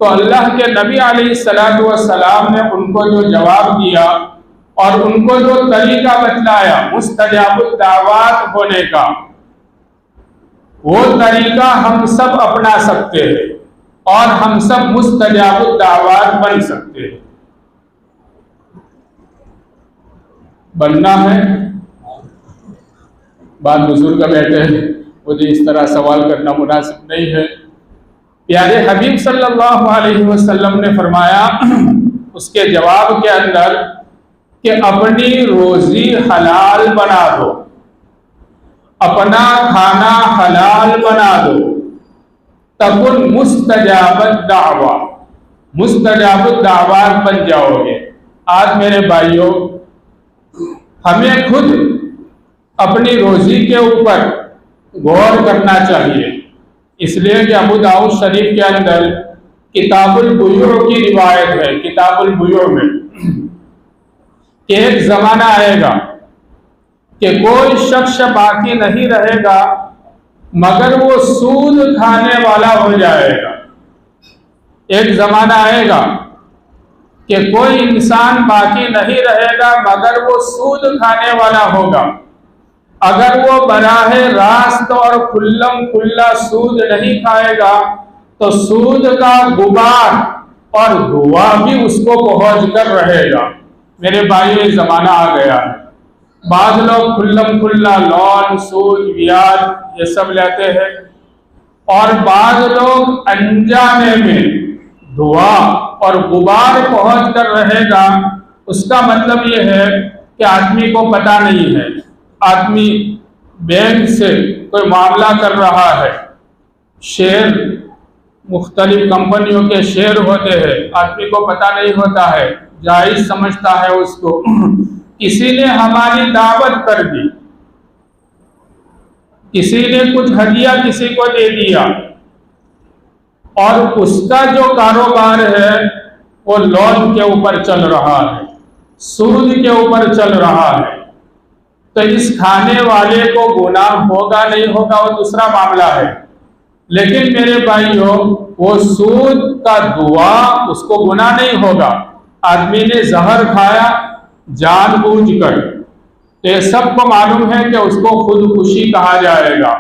تو اللہ کے نبی علیہ السلام نے ان کو جو جواب دیا اور ان کو جو طریقہ بتلایا مستجاب الدعوات ہونے کا، وہ طریقہ ہم سب اپنا سکتے ہیں اور ہم سب مستجاب الدعوات بن سکتے ہیں۔ بننا ہے؟ بعض بزرگ بیٹھے ہیں، مجھے اس طرح سوال کرنا مناسب نہیں ہے۔ پیارے حبیب صلی اللہ علیہ وسلم نے فرمایا اس کے جواب کے اندر کہ اپنی روزی حلال بنا دو، اپنا کھانا حلال بنا دو، تکن مستجاب الدعوات، مستجاب الدعوات بن جاؤ گے۔ آج میرے بھائیوں ہمیں خود اپنی روزی کے اوپر غور کرنا چاہیے، اس لیے کہ ابو داؤد شریف کے اندر کتاب البیوع کی روایت ہے، کتاب البیوع میں کہ ایک زمانہ آئے گا کہ کوئی شخص باقی نہیں رہے گا مگر وہ سود کھانے والا ہو جائے گا۔ ایک زمانہ آئے گا کہ کوئی انسان باقی نہیں رہے گا مگر وہ سود کھانے والا ہوگا۔ اگر وہ براہ راست اور کھلم کھلا سود نہیں کھائے گا تو سود کا غبار اور دھواں بھی اس کو پہنچ کر رہے گا۔ میرے بھائیو یہ زمانہ آ گیا ہے، بعض لوگ کھلم کھلا لون سود بیاج یہ سب لیتے ہیں اور بعض لوگ انجانے میں دھواں اور غبار پہنچ کر رہے گا۔ اس کا مطلب یہ ہے کہ آدمی کو پتہ نہیں ہے، آدمی بینک سے کوئی معاملہ کر رہا ہے، شیئر مختلف کمپنیوں کے شیئر ہوتے ہیں، آدمی کو پتہ نہیں ہوتا ہے، جائز سمجھتا ہے اس کو، کسی نے ہماری دعوت کر دی، کسی نے کچھ ہدیہ کسی کو دے دیا اور اس کا جو کاروبار ہے وہ لون کے اوپر چل رہا ہے، سود کے اوپر چل رہا ہے، تو اس کھانے والے کو گناہ ہوگا نہیں ہوگا وہ دوسرا معاملہ ہے، لیکن میرے بھائیوں وہ سود کا دعا اس کو گناہ نہیں ہوگا۔ آدمی نے زہر کھایا جان بوجھ کر، تو یہ سب کو معلوم ہے کہ اس کو خودکشی کہا جائے گا۔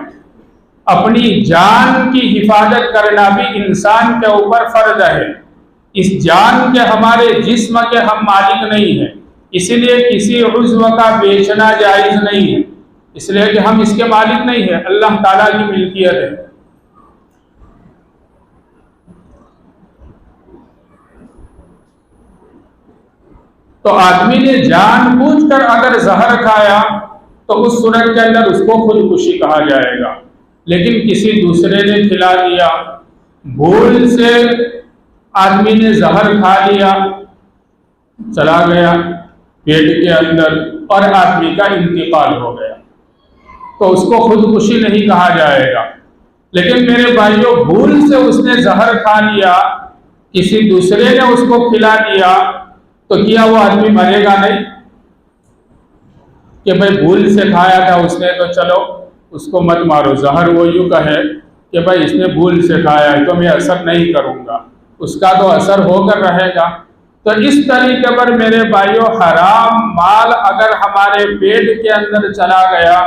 اپنی جان کی حفاظت کرنا بھی انسان کے اوپر فرض ہے۔ اس جان کے ہمارے جسم کے ہم مالک نہیں ہیں، اسی لیے کسی عضو کا بیچنا جائز نہیں ہے، اس لیے کہ ہم اس کے مالک نہیں ہیں، اللہ تعالیٰ کی ملکیت ہے۔ تو آدمی نے جان بوجھ کر اگر زہر کھایا تو اس صورت کے اندر اس کو خودکشی کہا جائے گا، لیکن کسی دوسرے نے کھلا دیا، بھول سے آدمی نے زہر کھا لیا، چلا گیا پیٹ کے اندر اور آدمی کا انتقال ہو گیا، تو اس کو خودکشی نہیں کہا جائے گا۔ لیکن میرے بھائیوں، بھول سے اس نے زہر کھا لیا، کسی دوسرے نے اس کو کھلا دیا، تو کیا وہ آدمی مرے گا نہیں؟ کہ بھائی بھول سے کھایا تھا اس نے تو چلو اس کو مت مارو، زہر وہ یوں کہے کہ بھائی اس نے بھول سے کھایا ہے تو میں اثر نہیں کروں گا، اس کا تو اثر ہو کر رہے گا۔ تو اس طریقے پر میرے بھائیوں، حرام مال اگر ہمارے پیٹ کے اندر چلا گیا،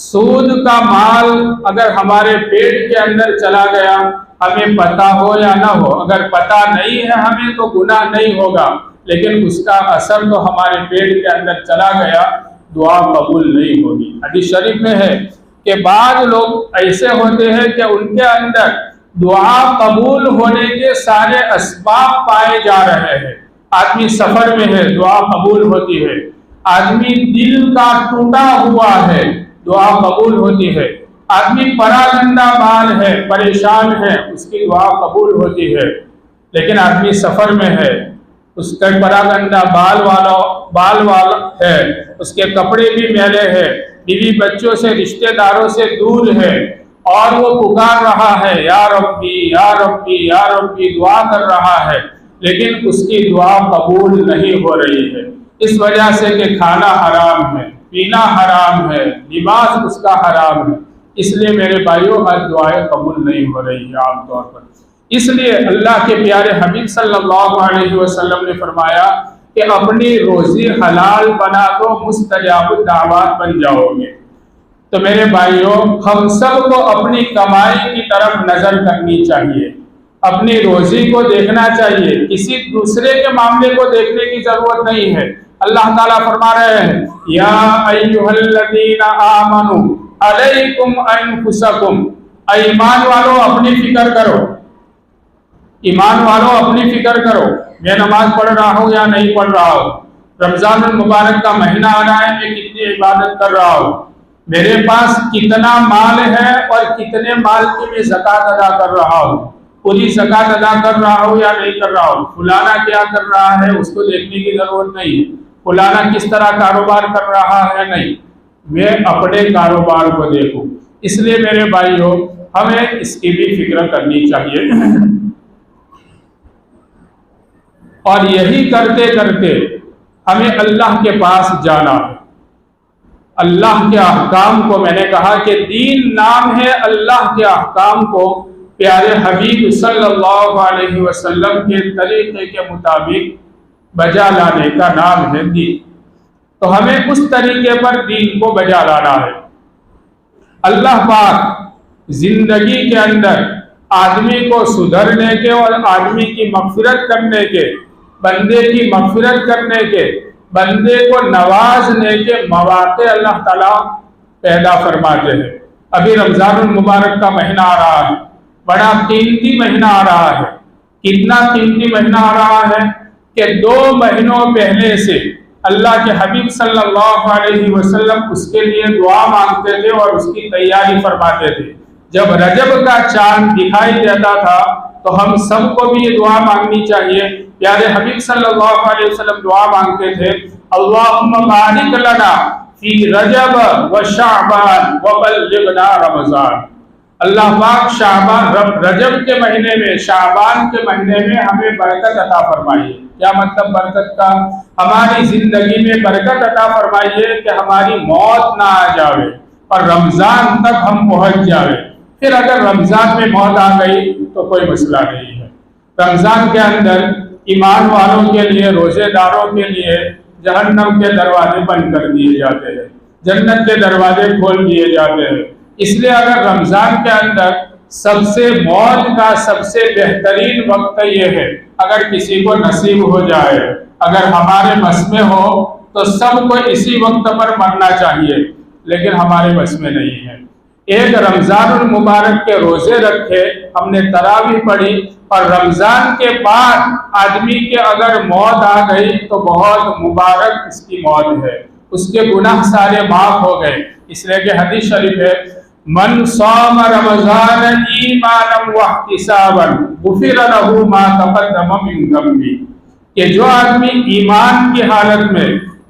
سود کا مال اگر ہمارے پیٹ کے اندر چلا گیا، ہمیں پتہ ہو یا نہ ہو، اگر پتہ نہیں ہے ہمیں تو گناہ نہیں ہوگا، لیکن اس کا اثر تو ہمارے پیٹ کے اندر چلا گیا، دعا قبول نہیں ہوگی۔ حدیث شریف میں ہے کہ بعض لوگ ایسے ہوتے ہیں کہ ان کے اندر دعا قبول ہونے کے سارے اسباب پائے جا رہے ہیں۔ آدمی سفر میں ہے، دعا قبول ہوتی ہے، آدمی دل کا ٹوٹا ہوا ہے، دعا قبول ہوتی ہے، آدمی پراگندہ بال ہے، پریشان ہے، اس کی دعا قبول ہوتی ہے۔ لیکن آدمی سفر میں ہے، اس کا پراگندہ بال والا ہے، اس کے کپڑے بھی میلے ہیں، بیوی بچوں سے رشتہ داروں سے دور ہے، اور وہ پکار رہا ہے یا ربی یا ربی یا ربی، دعا کر رہا ہے، لیکن اس کی دعا قبول نہیں ہو رہی ہے، اس وجہ سے کہ کھانا حرام ہے، پینا حرام ہے، لباس اس کا حرام ہے، اس لیے میرے بھائیوں آج دعائیں قبول نہیں ہو رہی ہے عام طور پر۔ اس لیے اللہ کے پیارے حبیب صلی اللہ علیہ وسلم نے فرمایا کہ اپنی روزی حلال بنا دو، مستجاب الدعوات بن جاؤ گے۔ تو میرے بھائیوں، ہم سب کو اپنی کمائی کی طرف نظر کرنی چاہیے، اپنی روزی کو دیکھنا چاہیے، کسی دوسرے کے معاملے کو دیکھنے کی ضرورت نہیں ہے۔ اللہ تعالیٰ فرما رہے ہیں یا ایھا الذین آمنوا علیکم انفسکم، ایمان والو اپنی فکر کرو، ایمان والوں اپنی فکر کرو، میں نماز پڑھ رہا ہوں یا نہیں پڑھ رہا ہوں، رمضان المبارک کا مہینہ آ رہا ہے، میں کتنی عبادت کر رہا ہوں، میرے پاس کتنا مال ہے اور کتنے مال کی میں زکوٰۃ ادا کر رہا ہوں، پوری زکوٰۃ ادا کر رہا ہوں یا نہیں کر رہا ہوں، فلانا کیا کر رہا ہے اس کو دیکھنے کی ضرورت نہیں، فلانا کس طرح کاروبار کر رہا ہے نہیں، میں اپنے کاروبار کو دیکھوں۔ اس لیے میرے بھائیوں، ہمیں اس کی بھی فکر کرنی چاہیے، اور یہی کرتے کرتے ہمیں اللہ کے پاس جانا ہے۔ اللہ کے احکام کو، میں نے کہا کہ دین نام ہے اللہ کے احکام کو پیارے حبیب صلی اللہ علیہ وسلم کے طریقے کے مطابق بجا لانے کا نام ہے دین۔ تو ہمیں اس طریقے پر دین کو بجا لانا ہے۔ اللہ پاک زندگی کے اندر آدمی کو سدھرنے کے اور آدمی کی مغفرت کرنے کے، بندے کی مغفرت کرنے کے، بندے کو نوازنے کے مواقع اللہ تعالیٰ پیدا فرماتے ہیں۔ ابھی رمضان المبارک کا مہینہ آ رہا ہے، بڑا قیمتی مہینہ آ رہا ہے۔ کتنا قیمتی مہینہ آ رہا ہے کہ 2 مہینوں پہلے سے اللہ کے حبیب صلی اللہ علیہ وسلم اس کے لیے دعا مانگتے تھے اور اس کی تیاری فرماتے تھے۔ جب رجب کا چاند دکھائی دیتا تھا تو ہم سب کو بھی یہ دعا مانگنی چاہیے۔ پیارے حبیب صلی اللہ علیہ وسلم دعا مانگتے تھے، اللہم بارک لنا فی رجب و شعبان وبلغنا رمضان۔ اللہ پاک شعبان، رجب کے مہینے میں، شعبان کے مہینے میں ہمیں برکت عطا فرمائیے۔ کیا مطلب برکت کا؟ ہماری زندگی میں برکت عطا فرمائیے کہ ہماری موت نہ آ جاوے اور رمضان تک ہم پہنچ جاوے۔ پھر اگر رمضان میں موت آ گئی تو کوئی مسئلہ نہیں ہے۔ رمضان کے اندر ایمان والوں کے لیے، روزے داروں کے لیے جہنم کے دروازے بند کر دیے جاتے ہیں، جنت کے دروازے کھول دیے جاتے ہیں۔ اس لیے اگر رمضان کے اندر سب سے موج کا سب سے بہترین وقت یہ ہے، اگر کسی کو نصیب ہو جائے، اگر ہمارے بس میں ہو تو سب کو اسی وقت پر مرنا چاہیے، لیکن ہمارے بس میں نہیں ہے۔ ایک رمضان المبارک کے روزے رکھے، ہم نے تراویح پڑھی، اور رمضان کے بعد آدمی کے اگر موت آ گئی تو بہت مبارک اس کی موت ہے، اس کے گناہ سارے معاف ہو گئے۔ اس لیے کہ حدیث شریف ہے، من صام رمضان ایمانا واحتسابا غفر له ما تقدم من ذنبه، کہ جو آدمی ایمان کی حالت میں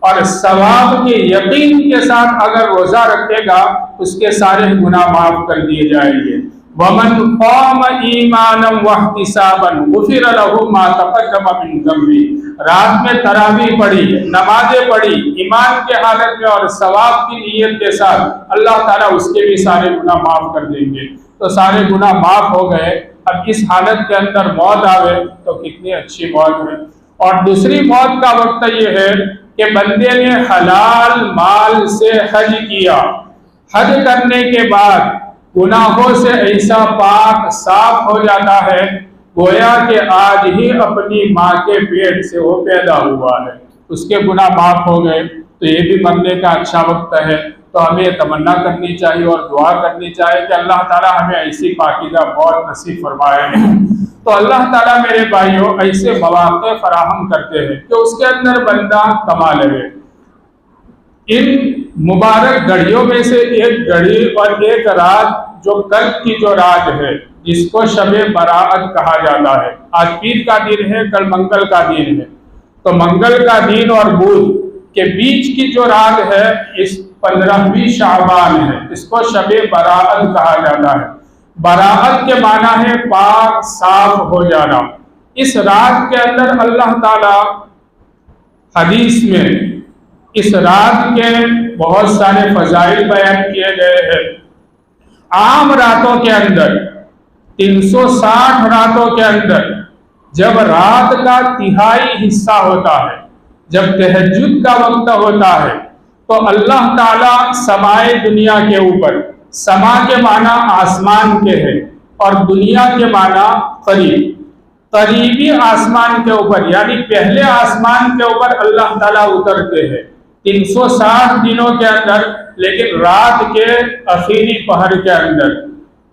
اور ثواب کے یقین کے ساتھ اگر روزہ رکھے گا، اس کے سارے گناہ معاف کر دیے جائیں گے۔ وَمَنْ قَامَ إِيمَانًا وَاحْتِسَابًا غُفِرَ لَهُ مَا تَقَدَّمَ مِنْ ذَنبِهِ، رات میں تراویح پڑھی، نمازیں پڑھی، ایمان کے حالت میں اور ثواب کی نیت کے ساتھ، اللہ تعالیٰ اس کے بھی سارے گناہ معاف کر دیں گے۔ تو سارے گناہ معاف ہو گئے، اب اس حالت کے اندر موت آوے تو کتنی اچھی موت ہے۔ اور دوسری موت کا وقت یہ ہے کہ بندے نے حلال مال سے حج کیا، حج کرنے کے بعد گناہوں سے ایسا پاک صاف ہو جاتا ہے گویا کہ آج ہی اپنی ماں کے پیٹ سے وہ پیدا ہوا ہے، اس کے گناہ معاف ہو گئے۔ تو یہ بھی مرنے کا اچھا وقت ہے، تو ہمیں تمنا کرنی چاہیے اور دعا کرنی چاہیے کہ اللہ تعالیٰ ہمیں ایسی پاکیزہ موت نصیب فرمائے۔ تو اللہ تعالیٰ میرے بھائیوں ایسے مواقع فراہم کرتے ہیں کہ اس کے اندر بندہ کما لے۔ ان مبارک گھڑیوں میں سے ایک گھڑی اور ایک رات جو کل کی جو رات ہے، جس کو شب برات کہا جاتا ہے، آج پیر کا دن ہے، کل منگل کا دن ہے، تو منگل کا دن اور بدھ کے بیچ کی جو رات ہے اس 15ویں شعبان ہے، اس کو شب برات کہا جاتا ہے۔ برات کے معنی ہے پاک صاف ہو جانا۔ اس رات کے اندر اللہ تعالی حدیث میں اس رات کے بہت سارے فضائل بیان کیے گئے ہیں۔ عام راتوں کے اندر 360 راتوں کے اندر جب رات کا تہائی حصہ ہوتا ہے، جب تہجد کا وقت ہوتا ہے، تو اللہ تعالیٰ سمائے دنیا کے اوپر، سما کے معنی آسمان کے ہے اور دنیا کے معنی قریب، قریبی آسمان کے اوپر یعنی پہلے آسمان کے اوپر اللہ تعالیٰ اترتے ہیں 360 دنوں کے اندر، لیکن رات کے آخری پہر کے اندر،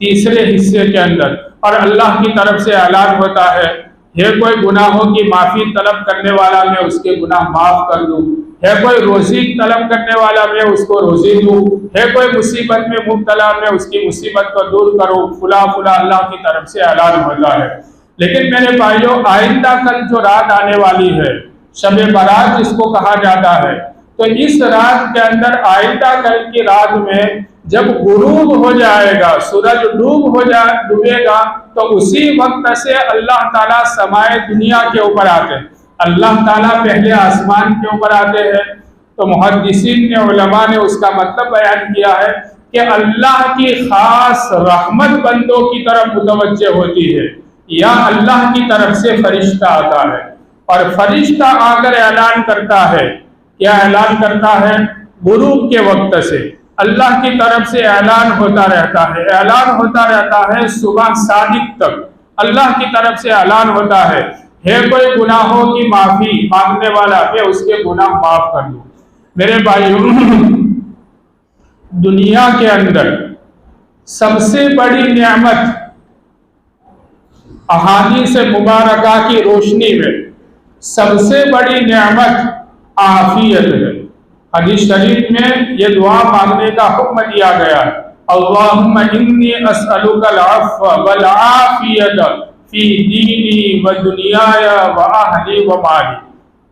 تیسرے حصے کے اندر، اور اللہ کی طرف سے اعلان ہوتا ہے، ہے کوئی گناہوں کی معافی طلب کرنے والا، میں اس کے گناہ معاف کر دوں، ہے کوئی روزی طلب کرنے والا، میں اس کو روزی دوں، ہے کوئی مصیبت میں مبتلا، میں اس کی مصیبت کو دور کروں، فلاں فلاں اللہ کی طرف سے اعلان ہوتا ہے۔ لیکن میرے بھائیوں، آئندہ کل جو رات آنے والی ہے، شب برات جس کو کہا جاتا ہے، تو اس رات کے اندر آئندہ کل کی رات میں جب غروب ہو جائے گا، سورج ڈوبے گا، تو اسی وقت سے اللہ تعالیٰ سمائے دنیا کے اوپر آتے ہیں۔ اللہ تعالیٰ پہلے آسمان کے اوپر آتے ہیں، تو محدثین نے، علماء نے اس کا مطلب بیان کیا ہے کہ اللہ کی خاص رحمت بندوں کی طرف متوجہ ہوتی ہے، یا اللہ کی طرف سے فرشتہ آتا ہے، اور فرشتہ آ کر اعلان کرتا ہے، کیا اعلان کرتا ہے؟ غروب کے وقت سے اللہ کی طرف سے اعلان ہوتا رہتا ہے، اعلان ہوتا رہتا ہے صبح صادق تک، اللہ کی طرف سے اعلان ہوتا ہے کوئی گناہوں کی معافی مانگنے والا، میں اس کے گناہ معاف کر دوں۔ میرے بھائیوں، دنیا کے اندر سب سے بڑی نعمت احادیث مبارکہ کی روشنی میں سب سے بڑی نعمت عافیت ہے۔ حدیث شریف میں یہ دعا مانگنے کا حکم دیا گیا ہے، اللہم انی اسألک العفو والعافیت فی دینی و دنیای و اہلی و مالی۔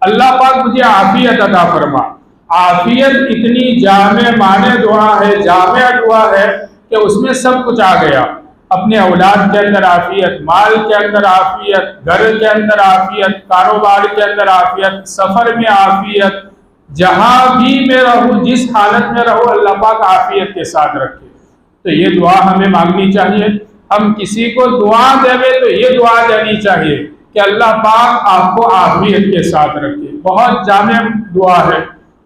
اللہ پاک مجھے عافیت عطا فرما۔ عافیت اتنی جامع معنی دعا ہے، جامع دعا ہے کہ اس میں سب کچھ آ گیا، اپنے اولاد کے اندر عافیت، مال کے اندر عافیت، گھر کے اندر عافیت، کاروبار کے اندر عافیت، سفر میں عافیت، جہاں بھی میں رہوں، جس حالت میں رہوں، اللہ پاک عافیت کے ساتھ رکھے۔ تو یہ دعا ہمیں مانگنی چاہیے۔ ہم کسی کو دعا دیں تو یہ دعا دینی چاہیے کہ اللہ پاک آپ کو عافیت کے ساتھ رکھے۔ بہت جامع دعا ہے،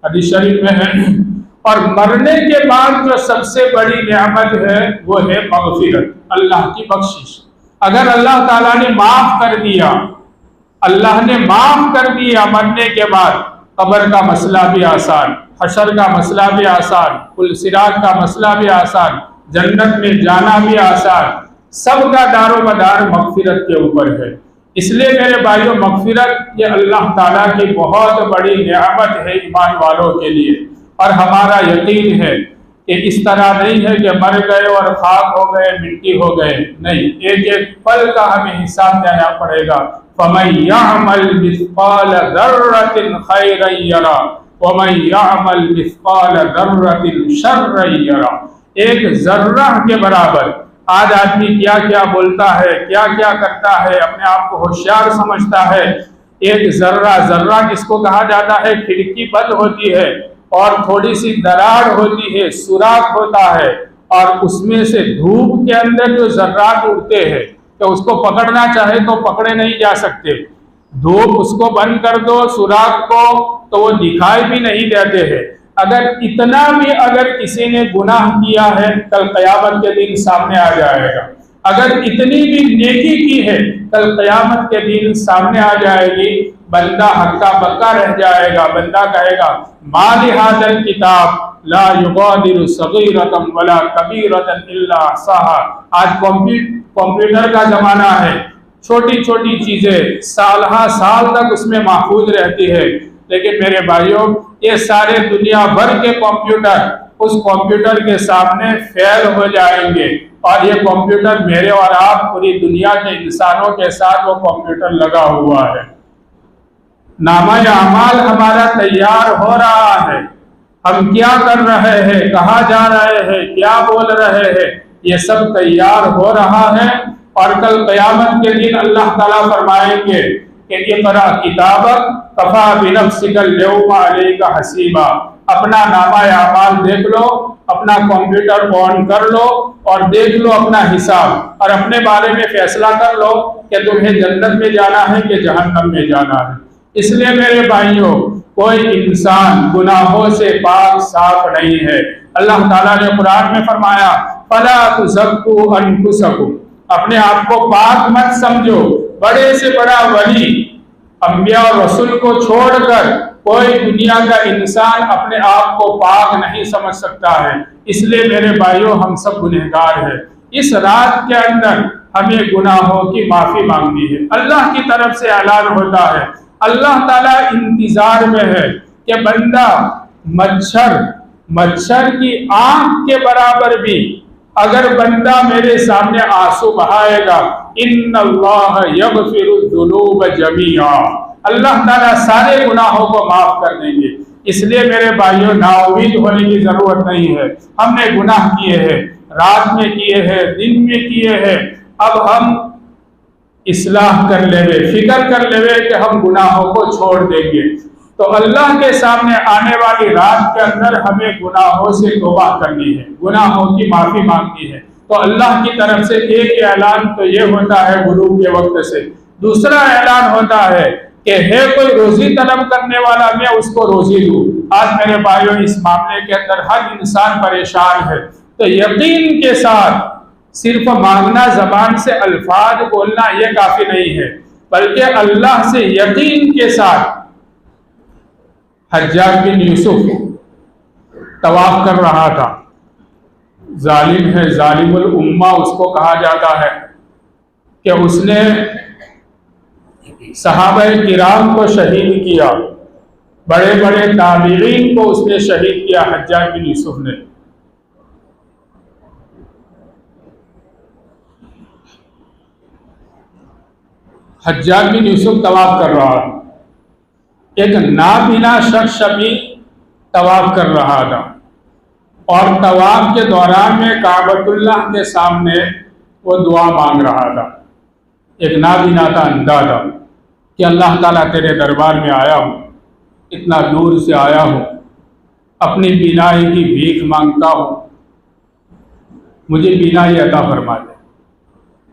حدیث شریف میں ہے۔ اور مرنے کے بعد جو سب سے بڑی نعمت ہے وہ ہے مغفرت، اللہ کی بخشش۔ اگر اللہ تعالیٰ نے معاف کر دیا، اللہ نے معاف کر دیا، مرنے کے بعد قبر کا مسئلہ بھی آسان، حشر کا مسئلہ بھی آسان، پل صراط کا مسئلہ بھی آسان، جنت میں جانا بھی آسان، سب کا دار و مدار مغفرت کے اوپر ہے۔ اس لیے میرے بھائیوں، مغفرت یہ اللہ تعالیٰ کی بہت بڑی نعمت ہے ایمان والوں کے لیے، اور ہمارا یقین ہے کہ اس طرح نہیں ہے کہ مر گئے اور خاک ہو گئے، مٹی ہو گئے، نہیں، ایک ایک پل کا ہمیں حساب دینا پڑے گا۔ فَمَن يَعْمَلْ مِثْقَالَ ذَرَّةٍ خَيْرًا يَرَهُ وَمَن يَعْمَلْ مِثْقَالَ ذَرَّةٍ شَرًّا يَرَهُ۔ ایک ذرہ کے برابر آج آدمی کیا کیا بولتا ہے، کیا کیا کرتا ہے، اپنے آپ کو ہوشیار سمجھتا ہے۔ ایک ذرہ، ذرہ کس کو کہا جاتا ہے؟ کھڑکی بند ہوتی ہے اور تھوڑی سی دراڑ ہوتی ہے، سوراخ ہوتا ہے، اور اس میں سے دھوپ کے اندر جو ذرات اڑتے ہیں کہ اس کو پکڑنا چاہے تو پکڑے نہیں جا سکتے۔ دھوپ اس کو بند کر دو، سوراخ کو، تو وہ دکھائی بھی نہیں دیتے ہیں۔ اگر اتنا بھی اگر کسی نے گناہ کیا ہے، کل قیامت کے دن سامنے آ جائے گا۔ اگر اتنی بھی نیکی کی ہے، کل قیامت کے دن سامنے آ جائے گی، بندہ ہکا بکا رہ جائے گا۔ بندہ کہے گا ما لہذا الکتاب لا یغادر صغیرۃ ولا کبیرۃ الا احصاها۔ آج کمپیوٹر کا زمانہ ہے، چھوٹی چھوٹی چیزیں سالہ سال تک اس میں محفوظ رہتی ہے، لیکن میرے بھائیوں، یہ سارے دنیا بھر کے کمپیوٹر اس کمپیوٹر کے سامنے فیل ہو جائیں گے، اور یہ کمپیوٹر میرے اور آپ پوری دنیا کے انسانوں کے ساتھ وہ کمپیوٹر لگا ہوا ہے۔ نامہ اعمال ہمارا تیار ہو رہا ہے، ہم کیا کر رہے ہیں، کہاں جا رہے ہیں، کیا بول رہے ہیں، یہ سب تیار ہو رہا ہے۔ اور کل قیامت کے دن اللہ تعالیٰ فرمائیں گے کہ اقرأ کتابک کفیٰ بنفسک اليوم علیک حسیبا۔ اپنا نامہ اعمال دیکھ لو، اپنا کمپیوٹر آن کر لو اور دیکھ لو اپنا حساب، اور اپنے بارے میں فیصلہ کر لو کہ تمہیں جنت میں جانا ہے کہ جہنم میں جانا ہے۔ اس لیے میرے بھائیوں، کوئی انسان گناہوں سے پاک صاف نہیں ہے۔ اللہ تعالیٰ نے قرآن میں فرمایا فَلَا تُزَكُّوا أَنفُسَكُمْ، اپنے آپ کو پاک مت سمجھو۔ بڑے سے بڑا ولی، انبیاء اور رسول کو چھوڑ کر کوئی دنیا کا انسان اپنے آپ کو پاک نہیں سمجھ سکتا ہے۔ اس لیے میرے بھائیوں، ہم سب گنہگار ہیں۔ اس رات کے اندر ہمیں گناہوں کی معافی مانگنی ہے، اللہ کی طرف سے اعلان ہوتا ہے۔ اللہ تعالیٰ انتظار میں ہے کہ بندہ مچھر کی آنکھ کے برابر بھی اگر بندہ میرے سامنے آنسو بہائے گا، ان اللہ یغفر الذنوب جمیعا، اللہ تعالیٰ سارے گناہوں کو معاف کر دیں گے۔ اس لیے میرے بھائیوں، نا امید ہونے کی ضرورت نہیں ہے۔ ہم نے گناہ کیے ہیں، رات میں کیے ہیں، دن میں کیے ہیں، اب ہم اصلاح کر لے، فکر کر لے کہ ہم گناہوں کو چھوڑ دیں گے، تو اللہ کے سامنے آنے والی رات کے اندر ہمیں گناہوں سے توبہ کرنی ہے، گناہوں کی معافی مانگنی ہے۔ تو اللہ کی طرف سے ایک اعلان تو یہ ہوتا ہے غروب کے وقت سے، دوسرا اعلان ہوتا ہے کہ ہے کوئی روزی طلب کرنے والا، میں اس کو روزی دوں۔ آج میرے بھائیوں، اس معاملے کے اندر ہر انسان پریشان ہے، تو یقین کے ساتھ صرف مانگنا، زبان سے الفاظ بولنا یہ کافی نہیں ہے، بلکہ اللہ سے یقین کے ساتھ۔ حجاج بن یوسف طواف کر رہا تھا، ظالم ہے، ظالم الامہ اس کو کہا جاتا ہے، کہ اس نے صحابہ کرام کو شہید کیا، بڑے بڑے تابعین کو اس نے شہید کیا، حجاج بن یوسف نے۔ حجاج بن یوسف طواف کر رہا تھا، ایک نابینا شخص بھی طواف کر رہا تھا، اور طواف کے دوران میں کعبۃ اللہ کے سامنے وہ دعا مانگ رہا تھا۔ ایک نابینا تھا، اندھا تھا، کہ اللہ تعالیٰ تیرے دربار میں آیا ہوں، اتنا دور سے آیا ہوں، اپنی بینائی کی بھیک مانگتا ہوں، مجھے بینائی عطا فرما دے۔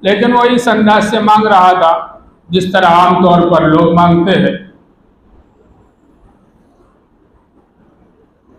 لیکن وہ اس انداز سے مانگ رہا تھا جس طرح عام طور پر لوگ مانگتے ہیں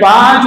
5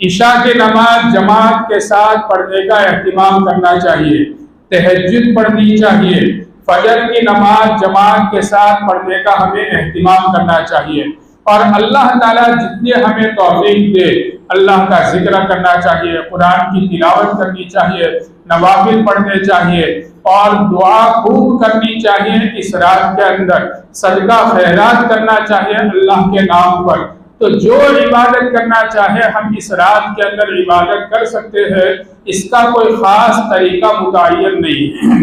عشاء کی نماز جماعت کے ساتھ پڑھنے کا اہتمام کرنا چاہیے، تہجد پڑھنی چاہیے، فجر کی نماز جماعت کے ساتھ پڑھنے کا ہمیں اہتمام کرنا چاہیے، اور اللہ تعالیٰ جتنے ہمیں توفیق دے اللہ کا ذکر کرنا چاہیے، قرآن کی تلاوت کرنی چاہیے، نوافل پڑھنے چاہیے، اور دعا خوب کرنی چاہیے اس رات کے اندر، صدقہ خیرات کرنا چاہیے اللہ کے نام پر۔ تو جو عبادت کرنا چاہے ہم اس رات کے اندر عبادت کر سکتے ہیں، اس کا کوئی خاص طریقہ متعین نہیں ہے۔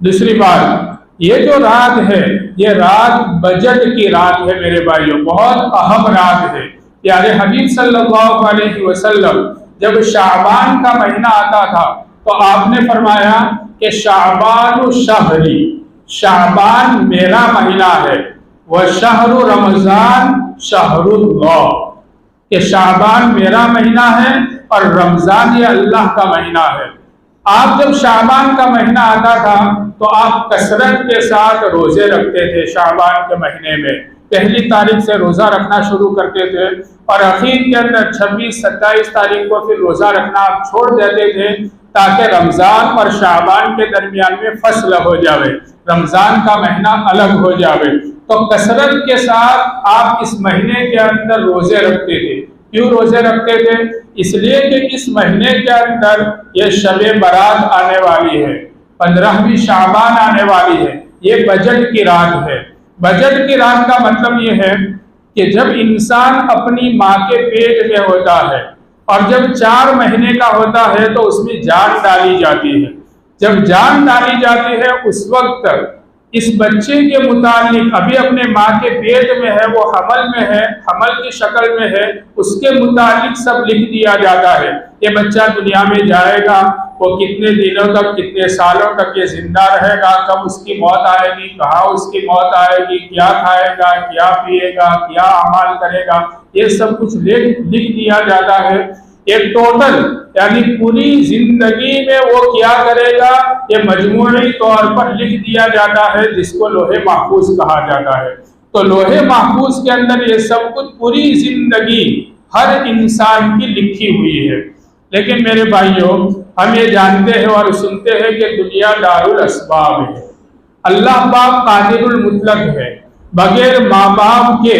دوسری بات، یہ جو رات ہے یہ رات بجٹ کی رات ہے میرے بھائیوں، بہت اہم رات ہے۔ پیارے حبیب صلی اللہ علیہ وسلم جب شعبان کا مہینہ آتا تھا تو آپ نے فرمایا کہ شعبان شہری، شعبان میرا مہینہ ہے، وشہر رمضان شہر اللہ، کہ شعبان میرا مہینہ ہے اور رمضان یہ اللہ کا مہینہ ہے۔ آپ جب شعبان کا مہینہ آتا تھا تو آپ کثرت کے ساتھ روزے رکھتے تھے، شعبان کے مہینے میں پہلی تاریخ سے روزہ رکھنا شروع کرتے تھے، اور اخیر کے اندر 26 27 تاریخ کو پھر روزہ رکھنا آپ چھوڑ دیتے تھے، تاکہ رمضان اور شعبان کے درمیان میں فصل ہو جاوے، رمضان کا مہینہ الگ ہو جاوے۔ تو کثرت کے ساتھ آپ اس مہینے کے اندر روزے رکھتے تھے۔ کیوں روزے رکھتے تھے؟ اس لیے کہ اس مہینے کے اندر یہ شب برات آنے والی ہے، 15ویں شعبان آنے والی ہے، یہ بجٹ کی رات ہے۔ بجٹ کی رات کا مطلب یہ ہے کہ جب انسان اپنی ماں کے پیٹ میں ہوتا ہے اور جب 4 مہینے کا ہوتا ہے تو اس میں جان ڈالی جاتی ہے، جب جان ڈالی جاتی ہے اس وقت اس بچے کے متعلق ابھی اپنے ماں کے پیٹ میں ہے، وہ حمل میں ہے، حمل کی شکل میں ہے، اس کے متعلق سب لکھ دیا جاتا ہے۔ یہ بچہ دنیا میں جائے گا، وہ کتنے دنوں تک کتنے سالوں تک یہ زندہ رہے گا، کب اس کی موت آئے گی، کہاں اس کی موت آئے گی، کیا کھائے گا، کیا پیے گا، کیا اعمال کرے گا، یہ سب کچھ لکھ دیا جاتا ہے۔ ایک ٹوٹل یعنی پوری زندگی میں وہ کیا کرے گا یہ مجموعی طور پر لکھ دیا جاتا ہے، جس کو لوح محفوظ کہا جاتا ہے۔ تو لوح محفوظ کے اندر یہ سب کچھ پوری زندگی ہر انسان کی لکھی ہوئی ہے۔ لیکن میرے بھائیوں، ہم یہ جانتے ہیں اور سنتے ہیں کہ دنیا دار الاسباب ہے، اللہ پاک قادر المطلق ہے، بغیر ماں باپ کے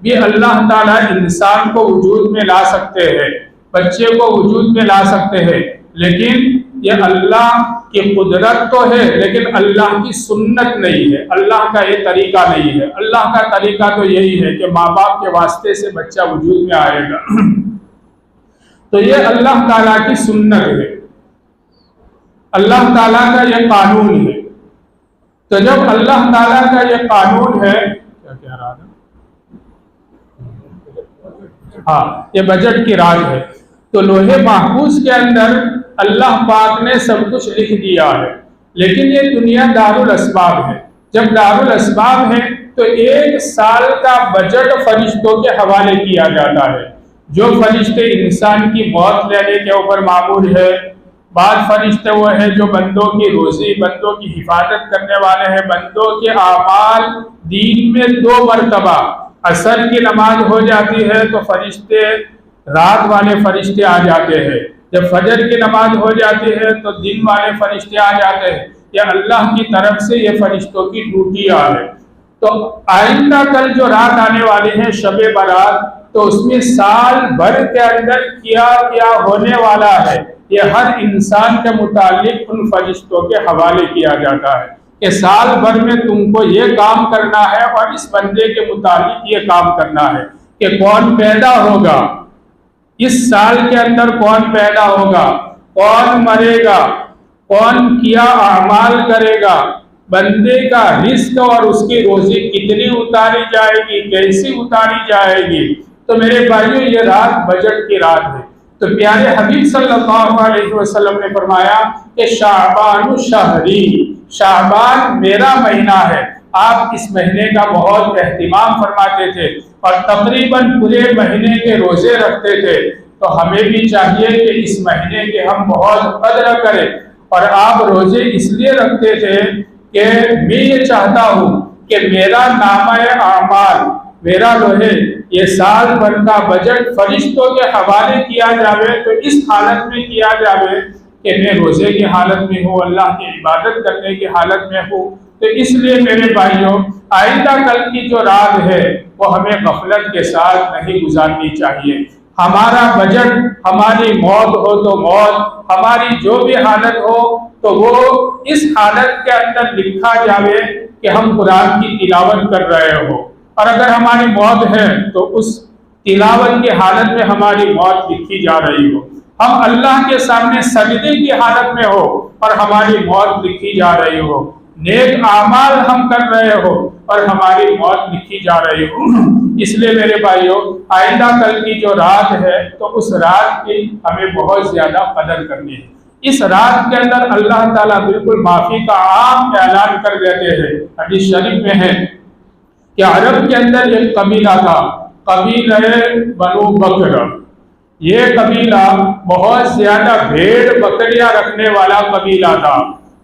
بھی اللہ تعالیٰ انسان کو وجود میں لا سکتے ہیں، بچے کو وجود میں لا سکتے ہیں، لیکن یہ اللہ کی قدرت تو ہے لیکن اللہ کی سنت نہیں ہے، اللہ کا یہ طریقہ نہیں ہے۔ اللہ کا طریقہ تو یہی ہے کہ ماں باپ کے واسطے سے بچہ وجود میں آئے گا، تو یہ اللہ تعالیٰ کی سنت ہے، اللہ تعالیٰ کا یہ قانون ہے۔ تو جب اللہ تعالیٰ کا یہ قانون ہے، کیا کہہ رہا تھا؟ ہاں، یہ بجٹ کی راز ہے۔ تو لوح محفوظ کے اندر اللہ پاک نے سب کچھ لکھ دیا ہے، لیکن یہ دنیا دار الاسباب ہے۔ جب دار الاسباب ہے تو 1 سال کا بجٹ فرشتوں کے حوالے کیا جاتا ہے، جو فرشتے انسان کی موت لینے کے اوپر مامور ہے، بعض فرشتے وہ ہیں جو بندوں کی روزی، بندوں کی حفاظت کرنے والے ہیں، بندوں کے اعمال دین میں 2 مرتبہ عصر کی نماز ہو جاتی ہے تو فرشتے، رات والے فرشتے آ جاتے ہیں، جب فجر کی نماز ہو جاتی ہے تو دن والے فرشتے آ جاتے ہیں۔ یہ اللہ کی طرف سے یہ فرشتوں کی ڈیوٹیاں ہے۔ تو آئندہ کل جو رات آنے والی ہے شب برات، تو اس میں سال بھر کے اندر کیا کیا ہونے والا ہے یہ ہر انسان کے متعلق ان فرشتوں کے حوالے کیا جاتا ہے کہ سال بھر میں تم کو یہ کام کرنا ہے اور اس بندے کے متعلق یہ کام کرنا ہے، کہ کون پیدا ہوگا اس سال کے اندر، کون پیدا ہوگا، کون مرے گا، کون کیا اعمال کرے گا، بندے کا رزق اور اس کی روزی کتنی اتاری جائے گی، کیسی اتاری جائے گی۔ تو میرے بھائیوں، یہ رات بجٹ کی رات ہے۔ تو پیارے حبیب صلی اللہ علیہ وسلم نے فرمایا کہ شعبان شہری، شعبان میرا مہینہ ہے۔ آپ اس مہینے کا بہت اہتمام فرماتے تھے اور تقریباً پورے مہینے کے روزے رکھتے تھے۔ تو ہمیں بھی چاہیے کہ اس مہینے کے ہم بہت قدر کریں، اور آپ روزے اس لیے رکھتے تھے کہ میں یہ چاہتا ہوں کہ میرا نامہ اعمال میرا جو ہے یہ سال بھر کا بجٹ فرشتوں کے حوالے کیا جاوے تو اس حالت میں کیا جاوے کہ میں روزے کی حالت میں ہوں، اللہ کی عبادت کرنے کی حالت میں ہوں۔ تو اس لیے میرے بھائیوں، آئندہ کل کی جو رات ہے وہ ہمیں غفلت کے ساتھ نہیں گزارنی چاہیے۔ ہمارا بجٹ، ہماری موت ہو تو موت، ہماری جو بھی حالت ہو تو وہ اس حالت کے اندر لکھا جاوے کہ ہم قرآن کی تلاوت کر رہے ہو، اور اگر ہماری موت ہے تو اس تلاوت کی حالت میں ہماری موت لکھی جا رہی ہو، ہم اللہ کے سامنے سجدے کی حالت میں ہو اور ہماری موت لکھی جا رہی ہو، نیک اعمال ہم کر رہے ہو اور ہماری موت لکھی جا رہی ہو۔ اس لیے میرے بھائیوں، آئندہ کل کی جو رات ہے تو اس رات کی ہمیں بہت زیادہ قدر کرنی ہے۔ اس رات کے اندر اللہ تعالیٰ بالکل معافی کا عام اعلان کر دیتے ہیں۔ حدیث شریف میں ہے کہ عرب کے اندر ایک قبیلہ تھا، قبیلہ بنو بکر۔ یہ قبیلہ بہت زیادہ بھیڑ بکریاں رکھنے والا قبیلہ تھا،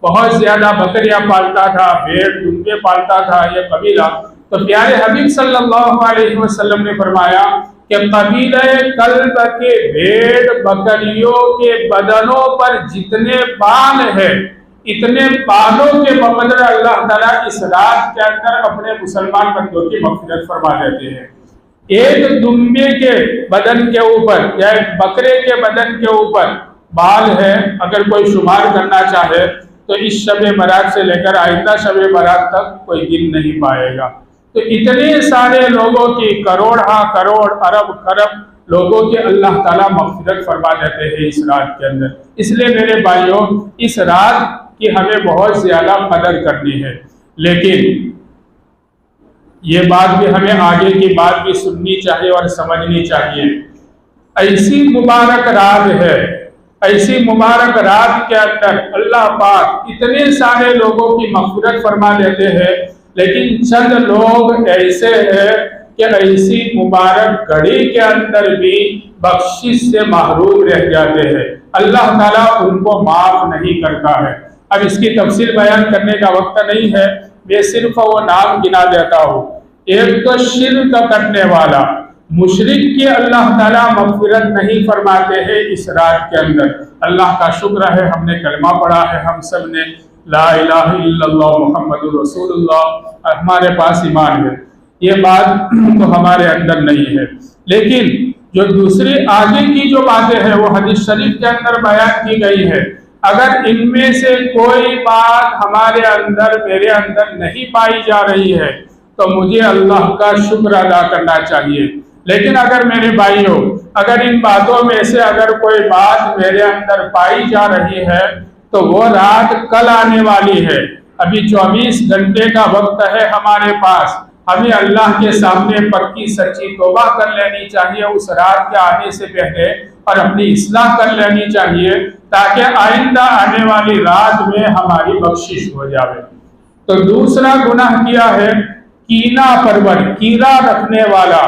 بہت زیادہ بکریاں پالتا تھا، بھیڑ دمبے پالتا تھا یہ قبیلہ۔ تو پیارے حبیب صلی اللہ علیہ وسلم نے فرمایا کہ قبیلہ کلب کے بھیڑ بکریوں کے بدنوں پر جتنے بال ہیں، اتنے بالوں کے بقدر اللہ تعالیٰ اس رات کے اندر اپنے مسلمان بندوں کی مغفرت فرما دیتے ہیں۔ ایک دمبے کے بدن کے اوپر یا ایک بکرے کے بدن کے اوپر بال ہے، اگر کوئی شمار کرنا چاہے تو اس شب برات سے لے کر آئندہ شب برات تک کوئی گن نہیں پائے گا۔ تو اتنے سارے لوگوں کی کروڑ کروڑ ارب خرب لوگوں کے اللہ تعالیٰ مغفرت فرما دیتے ہیں اس رات کے اندر۔ اس لیے میرے بھائیوں، اس رات کی ہمیں بہت زیادہ قدر کرنی ہے، لیکن یہ بات بھی ہمیں آگے کی بات بھی سننی چاہیے اور سمجھنی چاہیے۔ ایسی مبارک رات ہے، ایسی مبارک رات کے اندر اللہ پاک اتنے سارے لوگوں کی مغفرت فرما دیتے ہیں، لیکن چند لوگ ایسے ہیں کہ ایسی مبارک گھڑی کے اندر بھی بخشش سے محروم رہ جاتے ہیں، اللہ تعالیٰ ان کو معاف نہیں کرتا ہے۔ اب اس کی تفصیل بیان کرنے کا وقت نہیں ہے، میں صرف وہ نام گنا دیتا ہوں۔ ایک تو شرک کرنے والا، مشرک کی اللہ تعالیٰ مغفرت نہیں فرماتے ہیں اس رات کے اندر۔ اللہ کا شکر ہے ہم نے کلمہ پڑھا ہے، ہم سب نے لا الہ الا اللہ محمد رسول اللہ، ہمارے پاس ایمان ہے، یہ بات تو ہمارے اندر نہیں ہے۔ لیکن جو دوسری آگے کی جو باتیں ہیں وہ حدیث شریف کے اندر بیان کی گئی ہے، اگر ان میں سے کوئی بات ہمارے اندر میرے اندر نہیں پائی جا رہی ہے تو مجھے اللہ کا شکر ادا کرنا چاہیے۔ لیکن اگر میرے بھائیوں، اگر ان باتوں میں سے اگر کوئی بات میرے اندر پائی جا رہی ہے تو وہ رات کل آنے والی ہے، ابھی 24 گھنٹے کا وقت ہے ہمارے پاس، ہمیں اللہ کے سامنے پکی سچی توبہ کر لینی چاہیے اس رات کے آنے سے پہلے، اور اپنی اصلاح کر لینی چاہیے تاکہ آئندہ آنے والی رات میں ہماری بخشش ہو جائے۔ تو دوسرا گناہ کیا ہے؟ کینہ پرور، کینہ رکھنے والا،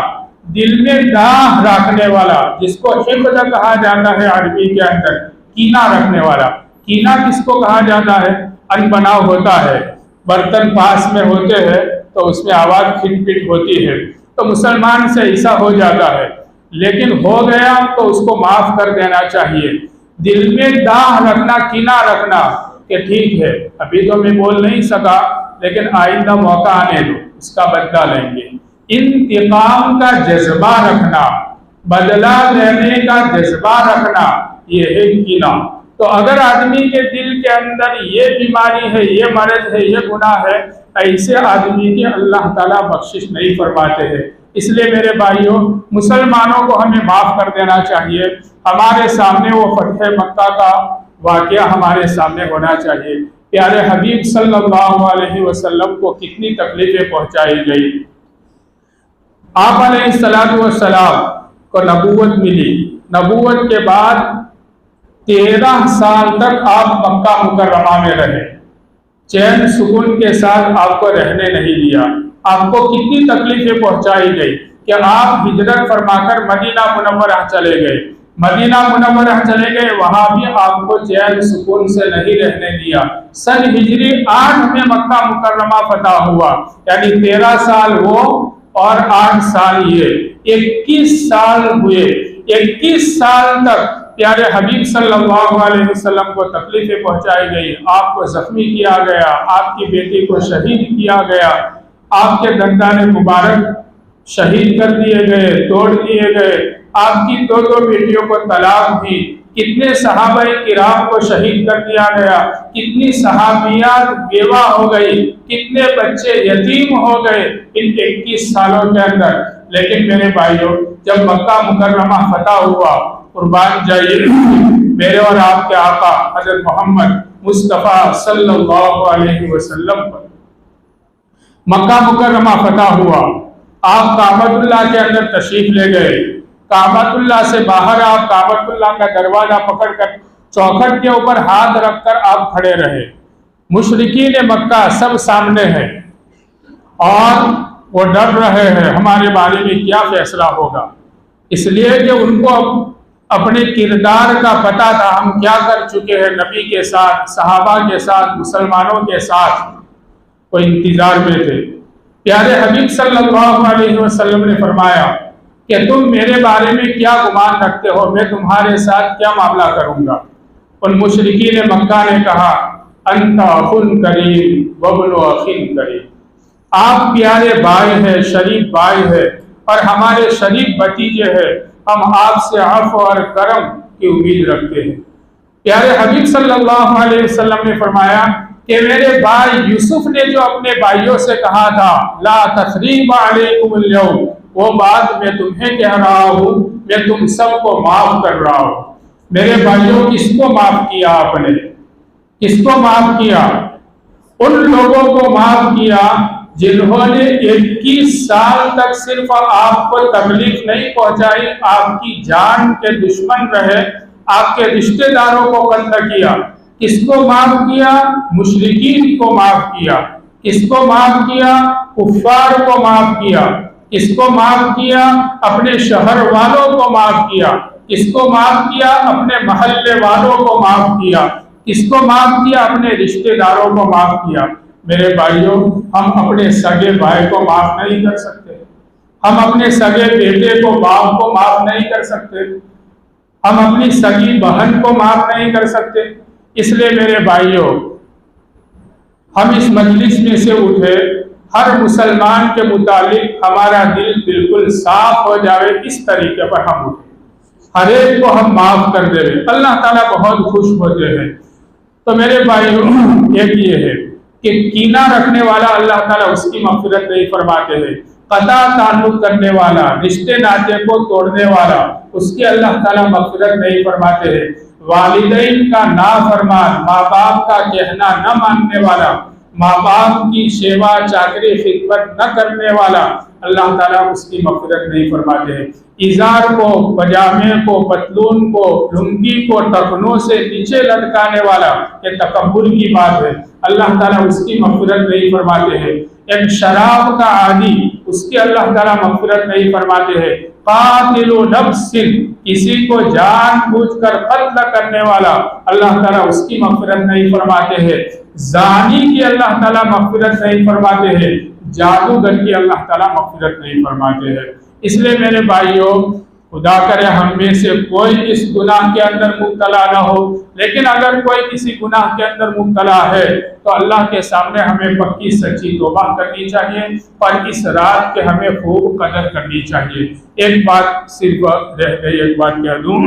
دل میں داغ رکھنے والا، جس کو حقد کہا جاتا ہے عربی کے اندر، کینہ رکھنے والا۔ کینہ کس کو کہا جاتا ہے؟ انبنا ہوتا ہے، برتن پاس میں ہوتے ہیں تو اس میں آواز کھٹ پٹ ہوتی ہے، تو مسلمان سے ایسا ہو جاتا ہے، لیکن ہو گیا تو اس کو معاف کر دینا چاہیے۔ دل میں داغ رکھنا، کینہ رکھنا کہ ٹھیک ہے ابھی تو میں بول نہیں سکا لیکن آئندہ موقع آنے دو، اس کا بدلہ لیں گے۔ انتقام کا جذبہ رکھنا، بدلہ لینے کا جذبہ رکھنا، یہ ہے کینہ۔ تو اگر آدمی کے دل کے اندر یہ بیماری ہے، یہ مرض ہے، یہ گناہ ہے، ایسے آدمی کی اللہ تعالیٰ بخشش نہیں فرماتے ہیں۔ اس لیے میرے بھائیوں، مسلمانوں کو ہمیں معاف کر دینا چاہیے۔ ہمارے سامنے وہ فتح مکہ کا واقعہ ہمارے سامنے ہونا چاہیے۔ پیارے حبیب صلی اللہ علیہ وسلم کو کتنی تکلیفیں پہنچائی گئی۔ آپ علیہ السلام کو نبوت ملی، نبوت کے بعد 13 سال تک آپ مکہ مکرمہ میں رہے، چین سکون کے ساتھ آپ کو رہنے نہیں دیا۔ آپ کو کتنی تکلیفیں پہنچائی گئی کہ آپ ہجرت فرما کر مدینہ منورہ چلے گئے، مدینہ منورہ چلے گئے، وہاں بھی آپ کو چین سکون سے نہیں رہنے دیا۔ سن ہجری 8 میں مکہ مکرمہ فتح ہوا، یعنی 13 سال وہ اور 8 سال یہ 21 سال ہوئے۔ 21 سال تک پیارے حبیب صلی اللہ علیہ وسلم کو تکلیفیں پہنچائی گئی، آپ کو زخمی کیا گیا، آپ کی بیٹی کو شہید کیا گیا، آپ کے دندان مبارک شہید کر دیے گئے، توڑ دیے گئے، آپ کی 2 بیٹیوں کو طلاق دی، کتنے صحابہ کرام کو شہید کر دیا گیا، کتنی صحابیات بیوہ ہو گئی، کتنے بچے یتیم ہو گئے ان 21 سالوں کے اندر۔ لیکن میرے بھائیوں، جب مکہ مکرمہ فتح ہوا، قربان جائیے میرے اور آپ کے آقا حضرت محمد مصطفیٰ صلی اللہ علیہ وسلم پر مکہ مکرمہ فتح ہوا، آپ کعبۃ اللہ کے اندر تشریف لے گئے۔ کعبۃ اللہ سے باہر آپ کعبۃ اللہ کا دروازہ پکڑ کر چوکھٹ کے اوپر ہاتھ رکھ کر آپ کھڑے رہے۔ مشرکین مکہ سب سامنے ہیں اور وہ ڈر رہے ہیں ہمارے بارے میں کیا فیصلہ ہوگا، اس لیے کہ ان کو اپنے کردار کا پتہ تھا، ہم کیا کر چکے ہیں نبی کے ساتھ، صحابہ کے ساتھ، مسلمانوں کے ساتھ، وہ انتظار میں تھے۔ پیارے حبیب صلی اللہ علیہ وسلم نے فرمایا کہ تم میرے بارے میں کیا گمان رکھتے ہو، میں تمہارے ساتھ کیا معاملہ کروں گا؟ ان مشرکین مکہ نے کہا انت اخ کریم وابن اخ کریم، آپ پیارے بھائی ہیں، شریف بھائی ہیں اور ہمارے شریف بھتیجے ہیں، ہم آپ سے عفو اور کرم کی امید رکھتے ہیں۔ پیارے حبیب صلی اللہ علیہ وسلم نے فرمایا کہ میرے بھائی یوسف نے جو اپنے بھائیوں سے کہا تھا لا تثریب علیکم اليوم، وہ بات میں تمہیں کہہ رہا ہوں، میں تم سب کو معاف کر رہا ہوں۔ میرے بھائیوں، کس کو معاف کیا آپ نے؟ کس کو معاف کیا؟ ان لوگوں کو معاف کیا جنہوں نے 21 سال تک صرف آپ کو تکلیف نہیں پہنچائی، آپ کی جان کے دشمن رہے، آپ کے رشتہ داروں کو قتل کیا۔ کس کو معاف کیا؟ مشرکین کو معاف کیا۔ کس کو معاف کیا؟ کفار کو معاف کیا۔ کس کو معاف کیا؟ اپنے شہر والوں کو معاف کیا۔ کس کو معاف کیا؟ اپنے محلے والوں کو معاف کیا۔ کس کو معاف کیا؟ اپنے رشتہ داروں کو معاف کیا۔ میرے بھائیوں، ہم اپنے سگے بھائی کو معاف نہیں کر سکتے، ہم اپنے سگے بیٹے کو باپ کو معاف نہیں کر سکتے، ہم اپنی سگی بہن کو معاف نہیں کر سکتے۔ اس لیے میرے بھائیوں، ہم اس مجلس میں سے اٹھے، ہر مسلمان کے متعلق ہمارا دل بالکل صاف ہو جائے، اس طریقے پر ہم اٹھے، ہر ایک کو ہم معاف کر دیں، اللہ تعالیٰ بہت خوش ہوتے ہیں۔ تو میرے بھائیوں، ایک یہ ہے کہ کینہ رکھنے والا اللہ تعالیٰ اس کی مغفرت نہیں فرماتے ہیں، قطع تعلق کرنے والا، رشتے ناطے کو توڑنے والا، اس کی اللہ تعالیٰ مغفرت نہیں فرماتے ہیں۔ والدین کا نافرمان، ماں باپ کا کہنا نہ ماننے والا، ماں باپ کی سیوا چاکری خدمت نہ کرنے والا، اللہ تعالیٰ اس کی مغفرت نہیں فرماتے ہیں۔ ازار کو، پجامے کو، پتلون کو، لنگی کو ٹخنوں سے نیچے لٹکانے والا، یہ تکبر کی بات ہے، اللہ تعالیٰ اس کی مغفرت نہیں فرماتے ہیں۔ ایک شراب کا عادی، اس کی اللہ تعالیٰ مغفرت نہیں فرماتے ہیں۔ قاتل نفس، کسی کو جان بوجھ کر قتل کرنے والا، اللہ تعالیٰ اس کی مغفرت نہیں فرماتے ہیں۔ زانی کی اللہ تعالیٰ مغفرت نہیں فرماتے ہیں، جادوگر کی اللہ تعالیٰ مغفرت نہیں فرماتے ہیں۔ اس لیے میرے بھائیوں، خدا کرے ہم میں سے کوئی اس گناہ کے اندر مبتلا نہ ہو، لیکن اگر کوئی کسی گناہ کے اندر مبتلا ہے تو اللہ کے سامنے ہمیں پکی سچی توبہ کرنی چاہیے اور اس رات کے ہمیں خوب قدر کرنی چاہیے۔ ایک بات صرف رہ گئی، ایک بات کہہ دوں،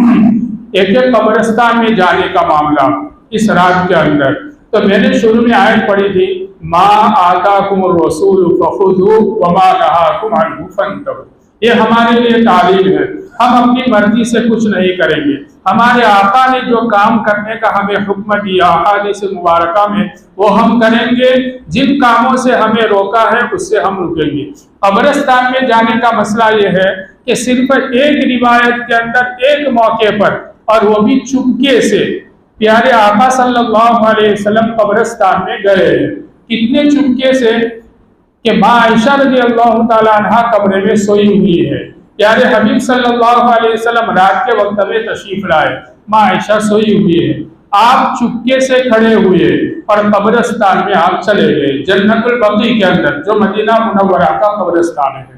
ایک قبرستان میں جانے کا معاملہ اس رات کے اندر، تو میں نے شروع میں آیت پڑھی تھی ما آتاکم الرسول فخذوہ وما نہاکم عنہ فانتہوا، یہ ہمارے لیے تعلیم ہے، ہم اپنی مرضی سے کچھ نہیں کریں گے، ہمارے آقا نے جو کام کرنے کا ہمیں حکم دیا احادیث مبارکہ میں وہ ہم کریں گے، جن کاموں سے ہمیں روکا ہے اس سے ہم رکیں گے۔ قبرستان میں جانے کا مسئلہ یہ ہے کہ صرف ایک روایت کے اندر ایک موقع پر، اور وہ بھی چپکے سے، پیارے آقا صلی اللہ علیہ وسلم قبرستان میں گئے ہیں۔ کتنے چپکے سے کہ ماں عائشہ رضی اللہ تعالیٰ عنہ کمرے میں سوئی ہوئی ہے، پیارے حبیب صلی اللہ علیہ وسلم رات کے وقت میں تشریف لائے، ماں عائشہ سوئی ہوئی ہے، آپ چپکے سے کھڑے ہوئے اور قبرستان میں آپ چلے گئے، جنت البقیع کے اندر جو مدینہ منورہ کا قبرستان ہے۔